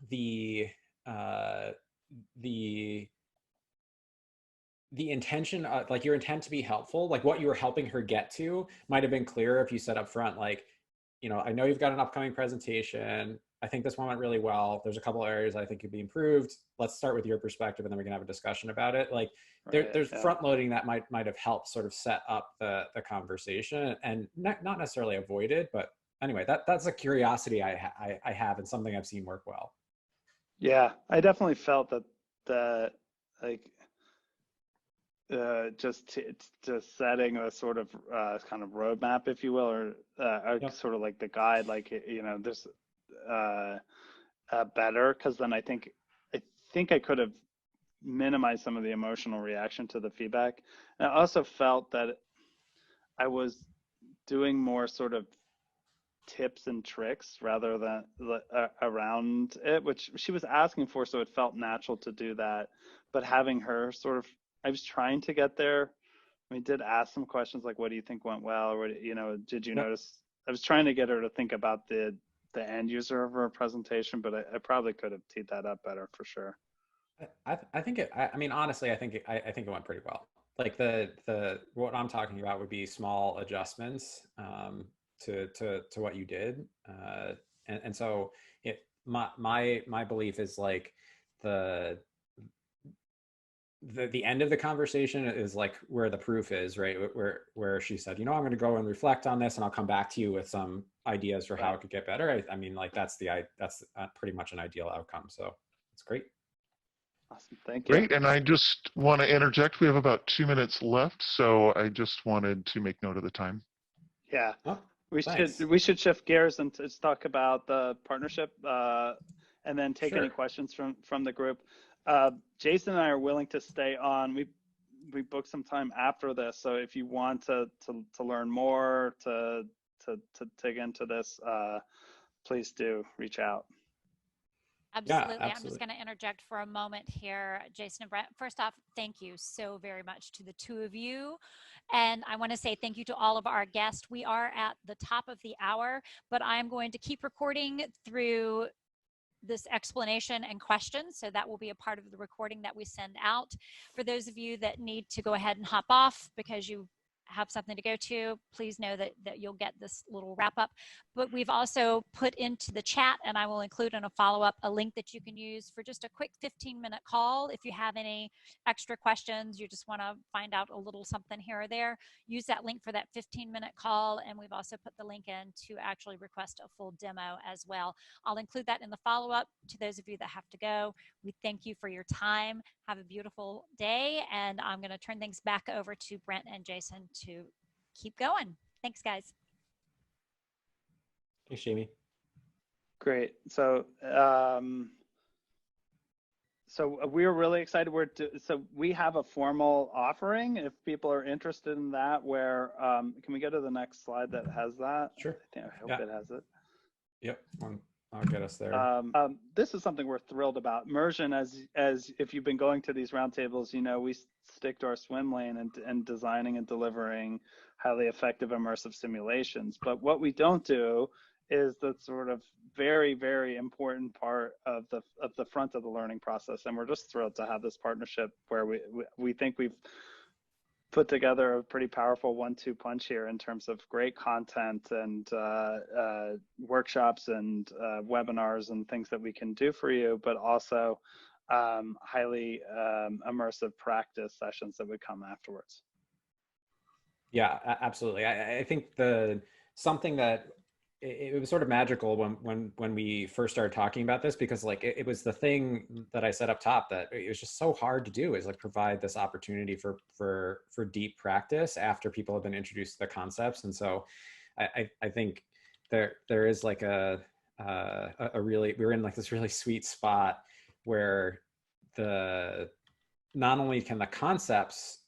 the uh, the intention, like your intent to be helpful, like what you were helping her get to might have been clearer if you said up front, like, you know, I know you've got an upcoming presentation. I think this one went really well. There's a couple areas I think could be improved. Let's start with your perspective, and then we can have a discussion about it. Like there's Yeah. front loading that might have helped sort of set up the conversation and not necessarily avoid it, but anyway, that's a curiosity I have, and something I've seen work well. Yeah, I definitely felt that like just setting a sort of kind of roadmap, if you will, or Yep. sort of like the guide, like, you know, this better, because then I think I could have minimized some of the emotional reaction to the feedback. And I also felt that I was doing more sort of tips and tricks rather than around it, which she was asking for, so it felt natural to do that. But having her sort of, I was trying to get there. We did ask some questions like, what do you think went well, or, you know, did you Yep. notice? I was trying to get her to think about the end user of her presentation, but I probably could have teed that up better for sure. I think it. I mean, honestly, I think it went pretty well. Like what I'm talking about would be small adjustments to what you did, and so my belief is like the the end of the conversation is like where the proof is, right? Where she said, you know, I'm going to go and reflect on this, and I'll come back to you with some ideas for how it could get better. I mean, like that's pretty much an ideal outcome. So it's great. Awesome, thank you. Great. And I just want to interject. We have about 2 minutes left, so I just wanted to make note of the time. Yeah, Oh, we thanks. should shift gears and talk about the partnership, and then take any Sure. questions from the group. Jason and I are willing to stay on. We booked some time after this, so if you want to learn more, to dig into this, please do reach out. Absolutely. Yeah, I'm just absolutely. going to interject for a moment here, Jason and Brent. First off, thank you so very much to the two of you. And I want to say thank you to all of our guests. We are at the top of the hour, but I'm going to keep recording through this explanation and questions. So that will be a part of the recording that we send out. For those of you that need to go ahead and hop off because you have something to go to, please know that you'll get this little wrap up. But we've also put into the chat, and I will include in a follow-up, a link that you can use for just a quick 15-minute call. If you have any extra questions, you just want to find out a little something here or there, use that link for that 15-minute call. And we've also put the link in to actually request a full demo as well. I'll include that in the follow-up. To those of you that have to go, we thank you for your time. Have a beautiful day, and I'm going to turn things back over to Brent and Jason to keep going. Thanks, guys. Thanks, Jamie. Great. So So we're really excited. So we have a formal offering if people are interested in that, where, can we go to the next slide that has that? Sure. I hope it has it. Yep. I'll get us there. This is something we're thrilled about. Mursion, as if you've been going to these roundtables, you know, we stick to our swim lane and designing and delivering highly effective immersive simulations. But what we don't do is the sort of very, very important part of the front of the learning process. And we're just thrilled to have this partnership where we think we've put together a pretty powerful 1-2 punch here in terms of great content and workshops and webinars and things that we can do for you, but also highly immersive practice sessions that would come afterwards. Yeah, absolutely. I think something that it was sort of magical when we first started talking about this, because like it was the thing that I said up top that it was just so hard to do, is like provide this opportunity for deep practice after people have been introduced to the concepts. And so I think there is like a really, we're in like this really sweet spot where not only can the concepts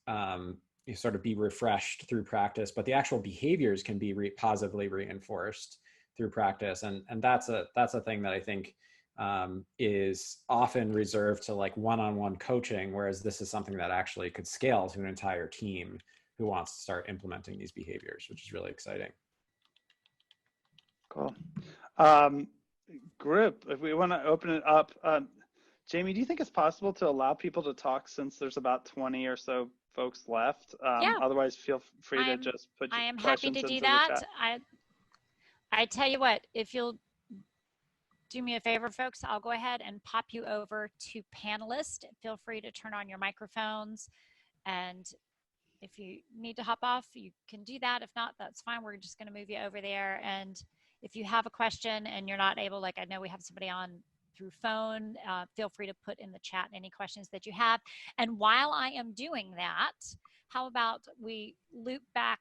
you sort of be refreshed through practice, but the actual behaviors can be positively reinforced through practice. And that's a thing that I think is often reserved to like one-on-one coaching, whereas this is something that actually could scale to an entire team who wants to start implementing these behaviors, which is really exciting. Cool. Group, if we want to open it up, Jamie, do you think it's possible to allow people to talk since there's about 20 or so folks left? Yeah. Otherwise, feel free to just put your I am questions happy to do into that. the chat. I tell you what, if you'll do me a favor, folks, I'll go ahead and pop you over to panelist. Feel free to turn on your microphones. And if you need to hop off, you can do that. If not, that's fine. We're just going to move you over there. And if you have a question and you're not able, like I know we have somebody on through phone, feel free to put in the chat any questions that you have. And while I am doing that, how about we loop back?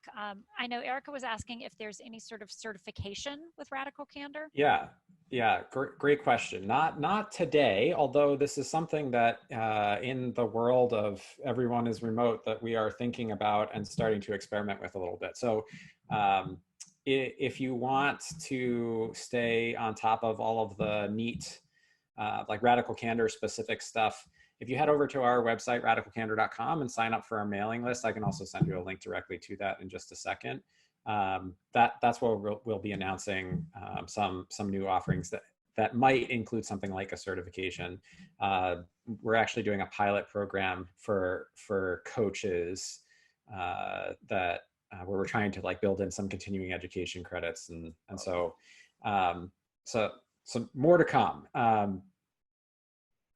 I know Erica was asking if there's any sort of certification with Radical Candor. Yeah, great question. Not today, although this is something that in the world of everyone is remote that we are thinking about and starting to experiment with a little bit. So if you want to stay on top of all of the neat like Radical Candor specific stuff, if you head over to our website, radicalcandor.com, and sign up for our mailing list, I can also send you a link directly to that in just a second. That's where we'll be announcing some new offerings that might include something like a certification. We're actually doing a pilot program for coaches where we're trying to like build in some continuing education credits, and so more to come.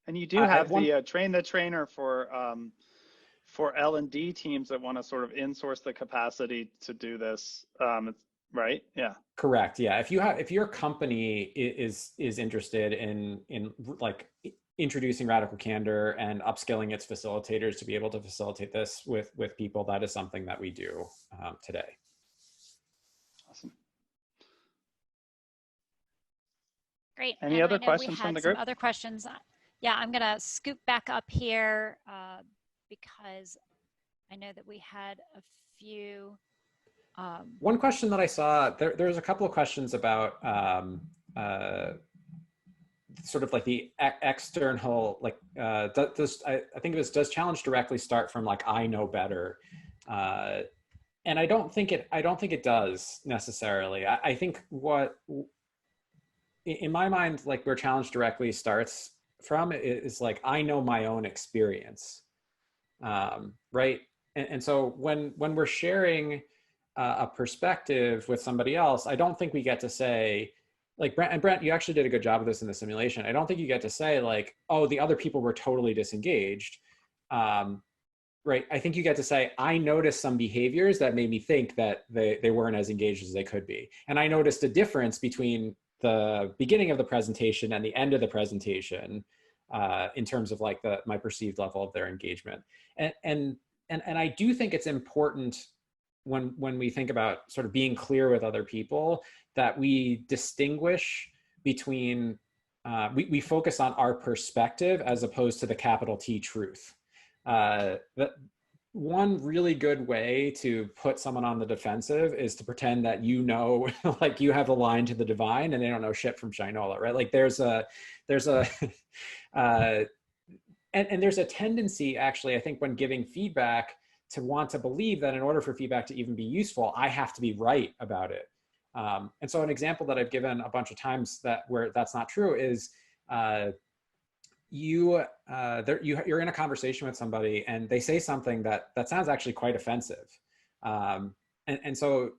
And you do have the train the trainer for L&D teams that want to sort of insource the capacity to do this, right? Yeah. Correct. Yeah. If your company is interested in like introducing Radical Candor and upskilling its facilitators to be able to facilitate this with people, that is something that we do today. Awesome. Great. Any other questions from the group? Other questions. Yeah, I'm going to scoop back up here because I know that we had a few. One question that I saw, there was a couple of questions about sort of like the external, like I think it was, does challenge directly start from like I know better? And I don't think it does necessarily. I think in my mind, like where challenge directly starts from is like I know my own experience, right? And so when we're sharing a perspective with somebody else, I don't think we get to say, like Brent, you actually did a good job of this in the simulation. I don't think you get to say like, oh, the other people were totally disengaged, right? I think you get to say, I noticed some behaviors that made me think that they weren't as engaged as they could be. And I noticed a difference between the beginning of the presentation and the end of the presentation in terms of like my perceived level of their engagement. And I do think it's important when we think about sort of being clear with other people that we distinguish between we focus on our perspective as opposed to the capital T truth. One really good way to put someone on the defensive is to pretend that you know, like you have a line to the divine and they don't know shit from Shinola, right? Like there's a and there's a tendency actually, I think, when giving feedback to want to believe that in order for feedback to even be useful, I have to be right about it. And so an example that I've given a bunch of times where that's not true is you're in a conversation with somebody and they say something that sounds actually quite offensive. And so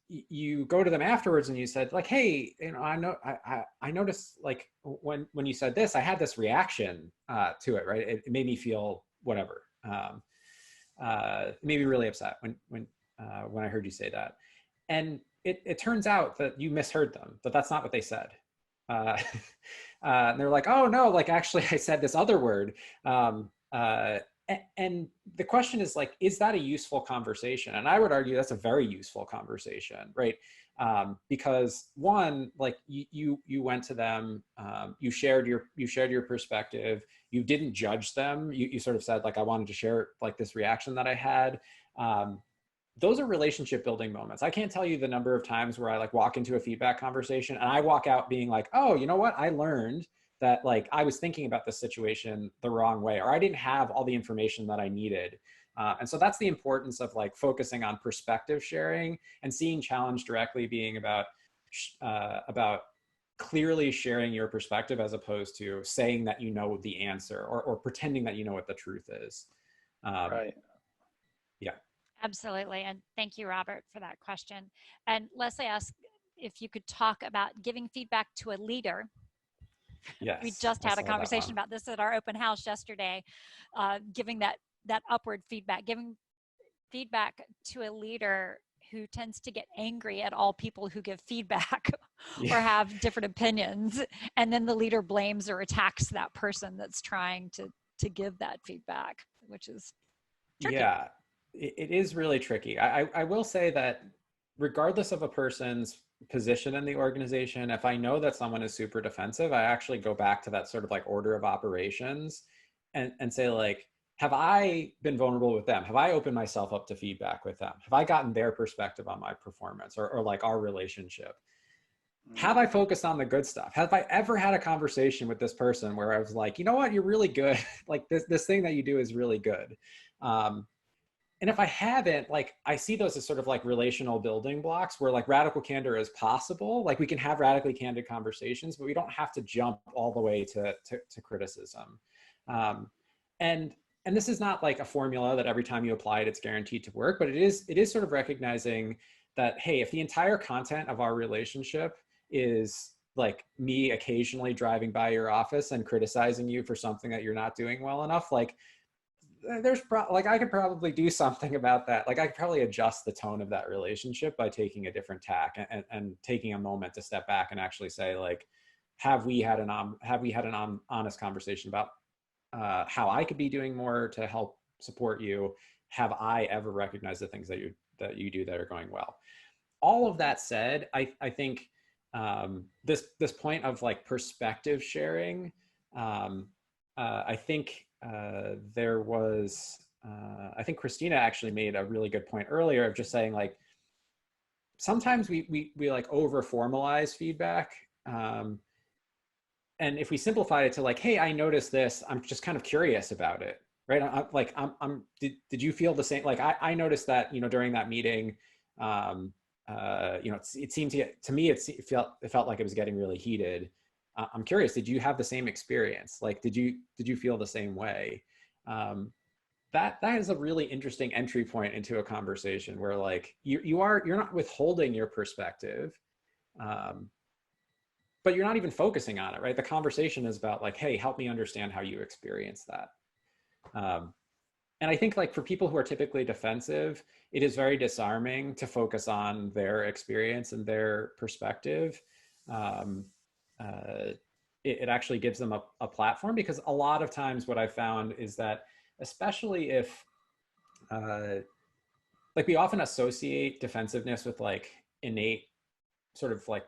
you go to them afterwards and you said like, hey, you know, I noticed like when you said this, I had this reaction to it, right? It made me feel whatever. It made me really upset when I heard you say that. And it turns out that you misheard them, that that's not what they said. And they're like, oh no, like actually I said this other word. And the question is like, is that a useful conversation? And I would argue that's a very useful conversation, right? Because one, like you went to them, you shared your perspective, you didn't judge them. You sort of said like, I wanted to share like this reaction that I had. Those are relationship building moments. I can't tell you the number of times where I like walk into a feedback conversation and I walk out being like, oh, you know what? I learned that like I was thinking about this situation the wrong way, or I didn't have all the information that I needed. And so that's the importance of like focusing on perspective sharing and seeing challenge directly being about clearly sharing your perspective as opposed to saying that you know the answer or pretending that you know what the truth is. Right. Yeah. Absolutely. And thank you, Robert, for that question. And Leslie asked if you could talk about giving feedback to a leader. Yes. We just had a conversation about this at our open house yesterday, giving that upward feedback, giving feedback to a leader who tends to get angry at all people who give feedback or have different opinions. And then the leader blames or attacks that person that's trying to give that feedback, which is tricky. Yeah. It is really tricky. I will say that regardless of a person's position in the organization, if I know that someone is super defensive, I actually go back to that sort of like order of operations and say like, have I been vulnerable with them? Have I opened myself up to feedback with them? Have I gotten their perspective on my performance or like our relationship? Have I focused on the good stuff? Have I ever had a conversation with this person where I was like, you know what, you're really good. Like this thing that you do is really good. And if I haven't, like, I see those as sort of like relational building blocks where like radical candor is possible. Like we can have radically candid conversations, but we don't have to jump all the way to criticism. And this is not like a formula that every time you apply it, it's guaranteed to work, but it is sort of recognizing that, hey, if the entire content of our relationship is like me occasionally driving by your office and criticizing you for something that you're not doing well enough, like like I could probably do something about that. Like I could probably adjust the tone of that relationship by taking a different tack and taking a moment to step back and actually say like, have we had an honest conversation about how I could be doing more to help support you? Have I ever recognized the things that you do that are going well? All of that said, I think this point of like perspective sharing, I think there was, I think Christina actually made a really good point earlier of just saying like, sometimes we like over formalize feedback. And if we simplify it to like, hey, I noticed this, I'm just kind of curious about it, right? Did you feel the same? Like I noticed that, you know, during that meeting, you know, it seemed to me, it felt like it was getting really heated. I'm curious, did you have the same experience? Like, did you feel the same way? That is a really interesting entry point into a conversation where like you're not withholding your perspective, but you're not even focusing on it, right? The conversation is about like, hey, help me understand how you experience that. And I think like for people who are typically defensive, it is very disarming to focus on their experience and their perspective. It actually gives them a platform, because a lot of times what I found is that, especially if like we often associate defensiveness with like innate sort of like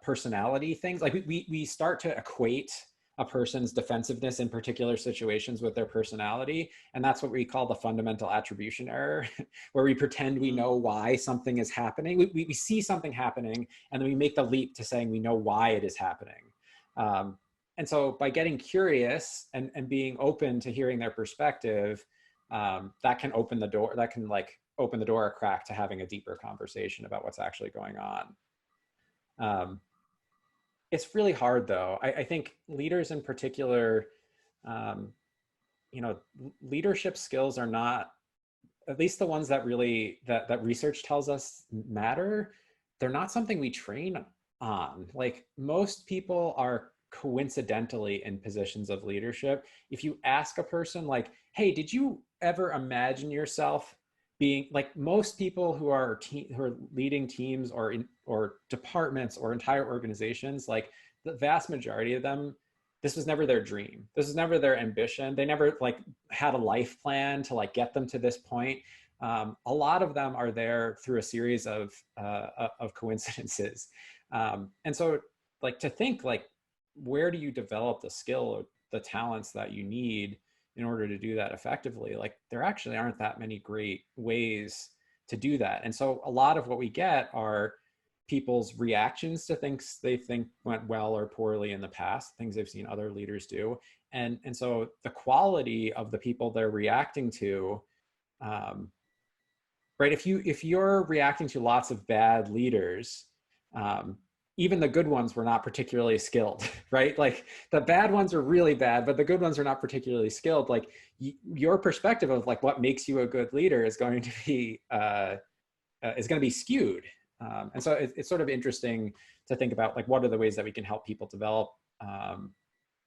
personality things. Like we start to equate a person's defensiveness in particular situations with their personality. And that's what we call the fundamental attribution error, where we pretend we know why something is happening. We see something happening, and then we make the leap to saying we know why it is happening. And so by getting curious and being open to hearing their perspective, that can open the door, that can like open the door a crack to having a deeper conversation about what's actually going on. It's really hard though. I think leaders in particular, you know, leadership skills are not, at least the ones that really, that research tells us matter, they're not something we train on. Like most people are coincidentally in positions of leadership. If you ask a person like, hey, did you ever imagine yourself being, like most people who are leading teams or departments or entire organizations, like the vast majority of them, this was never their dream. This was never their ambition. They never like had a life plan to like get them to this point. A lot of them are there through a series of coincidences. And so like to think like, where do you develop the skill or the talents that you need in order to do that effectively? Like there actually aren't that many great ways to do that. And so a lot of what we get are people's reactions to things they think went well or poorly in the past, things they've seen other leaders do. And so the quality of the people they're reacting to, right? If you're reacting to lots of bad leaders, even the good ones were not particularly skilled, right? Like the bad ones are really bad, but the good ones are not particularly skilled. Like your perspective of like what makes you a good leader is going to be skewed. And so it's sort of interesting to think about like what are the ways that we can help people develop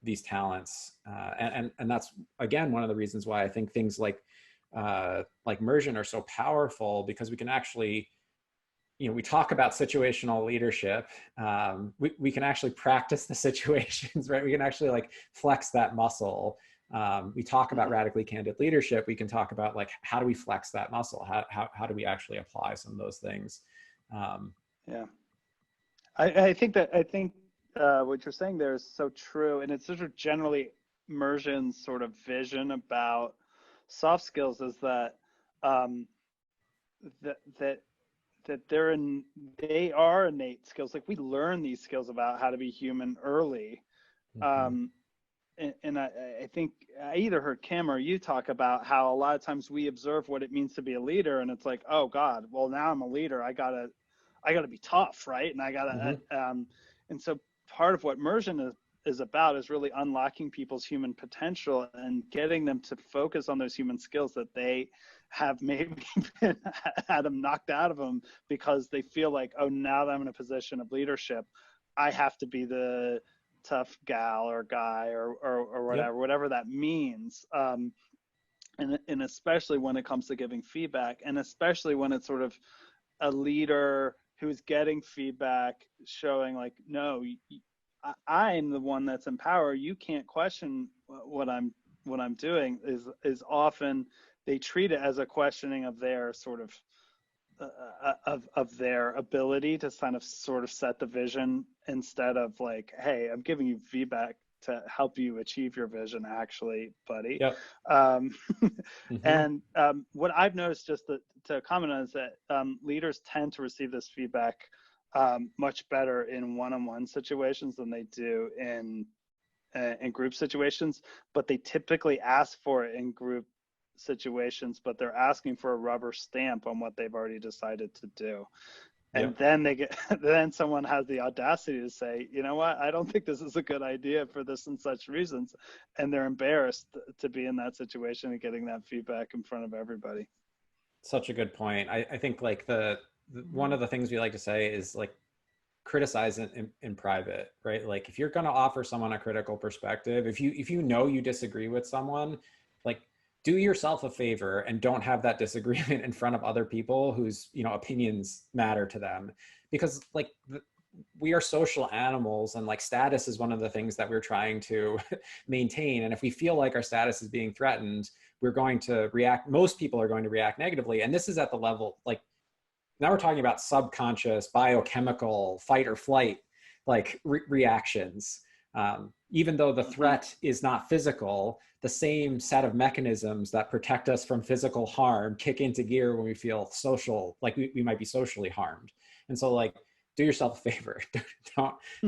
these talents, and that's again one of the reasons why I think things like Mursion are so powerful, because we can actually, you know, we talk about situational leadership. We can actually practice the situations, right? We can actually like flex that muscle. We talk about radically candid leadership. We can talk about like, how do we flex that muscle? How do we actually apply some of those things? Yeah, I think what you're saying there is so true, and it's sort of generally Mursion's sort of vision about soft skills is that that they are innate skills. Like we learn these skills about how to be human early. And I think I either heard Kim or you talk about how a lot of times we observe what it means to be a leader, and it's like, oh God, well now I'm a leader, I gotta be tough, right? And I gotta and so part of what Mursion is about is really unlocking people's human potential and getting them to focus on those human skills that they have maybe had them knocked out of them because they feel like, oh, now that I'm in a position of leadership, I have to be the tough gal or guy or whatever that means. And especially when it comes to giving feedback, and especially when it's sort of a leader who's getting feedback showing like, no, I'm the one that's in power. You can't question what I'm doing, is often they treat it as a questioning of their sort of of their ability to kind of sort of set the vision, instead of like, hey, I'm giving you feedback to help you achieve your vision, actually, buddy. Yep. And what I've noticed, just to comment on, is that leaders tend to receive this feedback much better in one-on-one situations than they do in group situations, but they typically ask for it in group situations, but they're asking for a rubber stamp on what they've already decided to do. And then then someone has the audacity to say, you know what, I don't think this is a good idea for this and such reasons. And they're embarrassed to be in that situation and getting that feedback in front of everybody. Such a good point. I think like one of the things we like to say is like, criticize in private, right? Like if you're going to offer someone a critical perspective, if you know you disagree with someone, like do yourself a favor and don't have that disagreement in front of other people whose, you know, opinions matter to them, because like we are social animals, and like status is one of the things that we're trying to maintain. And if we feel like our status is being threatened, we're going to react. Most people are going to react negatively. And this is at the level, like now we're talking about subconscious biochemical fight or flight like reactions. Even though the threat is not physical, the same set of mechanisms that protect us from physical harm kick into gear when we feel social, like we might be socially harmed. And so like, do yourself a favor.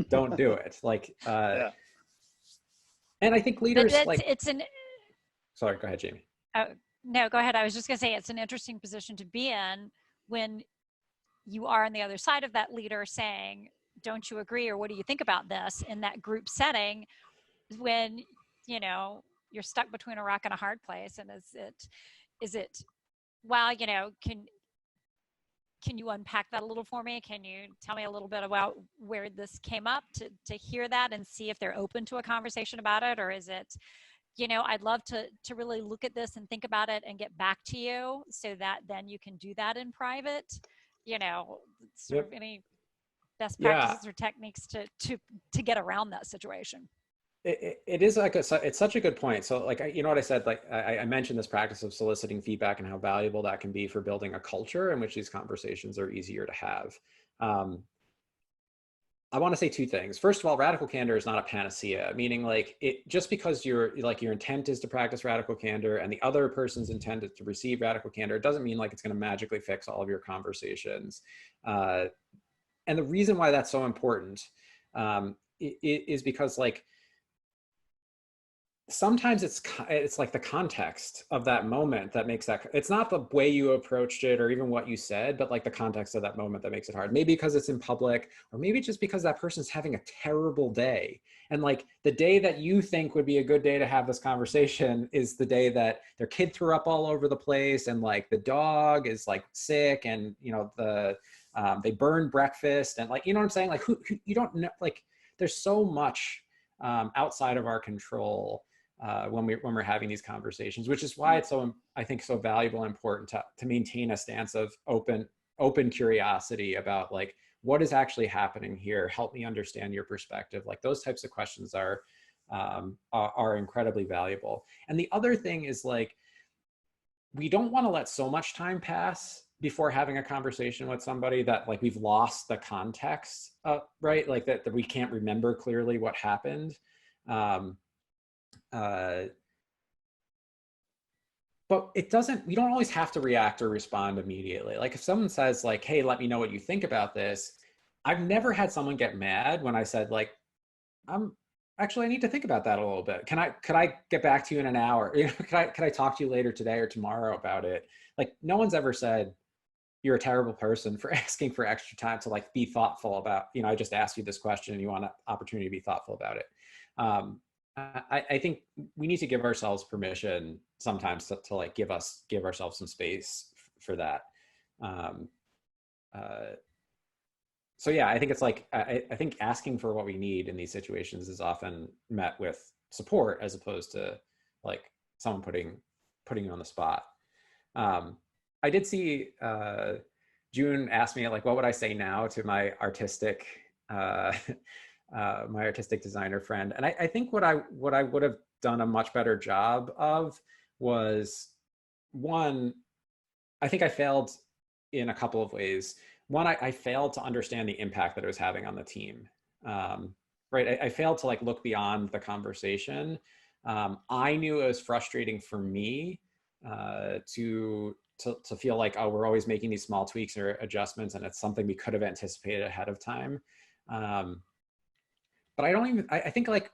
don't do it. Like, Yeah. and I think leaders sorry, go ahead, Jamie. No, go ahead. I was just gonna say, it's an interesting position to be in when you are on the other side of that leader saying, don't you agree, or what do you think about this, in that group setting, when, you know, you're stuck between a rock and a hard place. And is it, well, you know, can you unpack that a little for me? Can you tell me a little bit about where this came up, to hear that and see if they're open to a conversation about it? Or is it, you know, I'd love to really look at this and think about it and get back to you, so that then you can do that in private, you know, sort of any best practices or techniques to get around that situation. It is like it's such a good point. So like, you know what I said, like I mentioned this practice of soliciting feedback and how valuable that can be for building a culture in which these conversations are easier to have. I want to say two things. First of all, radical candor is not a panacea, meaning like just because your intent is to practice radical candor and the other person's intent is to receive radical candor, it doesn't mean like it's going to magically fix all of your conversations. And the reason why that's so important is because like, sometimes it's like the context of that moment that makes that, it's not the way you approached it or even what you said, but like the context of that moment that makes it hard. Maybe because it's in public, or maybe just because that person's having a terrible day. And like the day that you think would be a good day to have this conversation is the day that their kid threw up all over the place, and like the dog is like sick, and you know, they burned breakfast, and like, you know what I'm saying? Like who you don't know, like there's so much outside of our control when we're having these conversations, which is why it's so, I think, so valuable and important to maintain a stance of open curiosity about like, what is actually happening here? Help me understand your perspective. Like those types of questions are incredibly valuable. And the other thing is like, we don't want to let so much time pass before having a conversation with somebody that like we've lost the context, right? Like that we can't remember clearly what happened. But we don't always have to react or respond immediately. Like if someone says like, hey, let me know what you think about this. I've never had someone get mad when I said like, actually, I need to think about that a little bit. Could I get back to you in an hour? You know, could I talk to you later today or tomorrow about it? Like no one's ever said, you're a terrible person for asking for extra time to like be thoughtful about, you know, I just asked you this question and you want an opportunity to be thoughtful about it. I think we need to give ourselves permission sometimes to like give ourselves some space for that. So yeah, I think it's like, I think asking for what we need in these situations is often met with support as opposed to like someone putting you on the spot. I did see June asked me like, what would I say now to my artistic designer friend? And I think what I would have done a much better job of was, one, I think I failed in a couple of ways. One, I failed to understand the impact that it was having on the team. Right, I failed to like look beyond the conversation. I knew it was frustrating for me to feel like, oh, we're always making these small tweaks or adjustments, and it's something we could have anticipated ahead of time. But I think like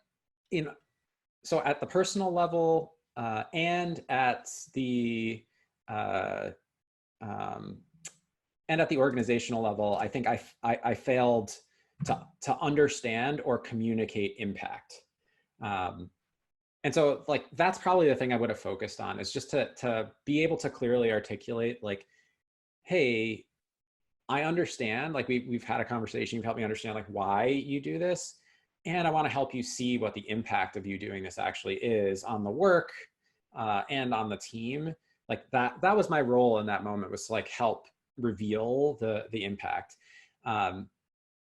so at the personal level and at the organizational level, I think I failed to understand or communicate impact. And so like, that's probably the thing I would have focused on, is just to be able to clearly articulate like, hey, I understand, like we've had a conversation, you've helped me understand like why you do this. And I want to help you see what the impact of you doing this actually is on the work and on the team. Like that was my role in that moment, was to like help reveal the impact.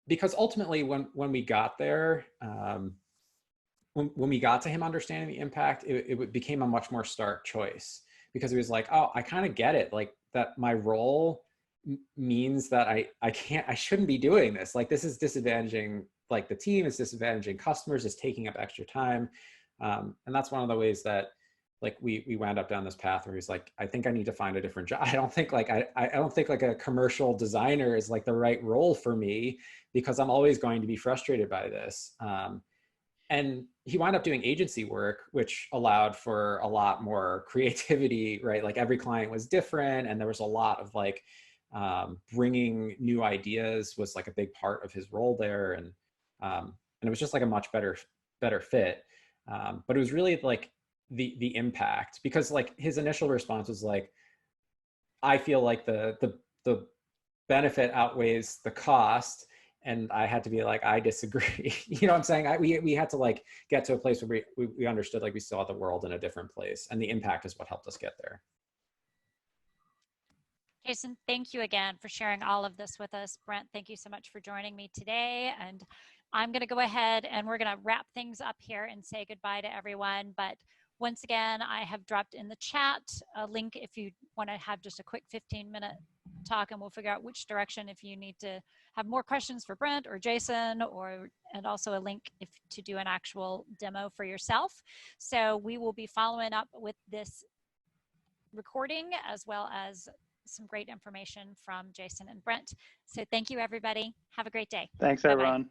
Because ultimately when we got there, when we got to him understanding the impact, it became a much more stark choice, because he was like, oh, I kind of get it. Like that my role means that I shouldn't be doing this. Like this is disadvantaging like the team, it's disadvantaging customers, it's taking up extra time. And that's one of the ways that like we wound up down this path where he's like, I think I need to find a different job. I don't think like I don't think like a commercial designer is like the right role for me, because I'm always going to be frustrated by this. And he wound up doing agency work, which allowed for a lot more creativity, right? Like every client was different, and there was a lot of like bringing new ideas was like a big part of his role there, and it was just like a much better fit. But it was really like the impact, because like his initial response was like, I feel like the benefit outweighs the cost. And I had to be like, I disagree. You know what I'm saying? We had to like get to a place where we understood like we saw the world in a different place, and the impact is what helped us get there. Jason, thank you again for sharing all of this with us. Brent, thank you so much for joining me today. And I'm going to go ahead and we're going to wrap things up here and say goodbye to everyone. But once again, I have dropped in the chat a link if you want to have just a quick 15-minute talk, and we'll figure out which direction, if you need to have more questions for Brent or Jason, and also a link to do an actual demo for yourself. So we will be following up with this recording as well as some great information from Jason and Brent. So thank you, everybody. Have a great day. Thanks, Bye-bye. everyone.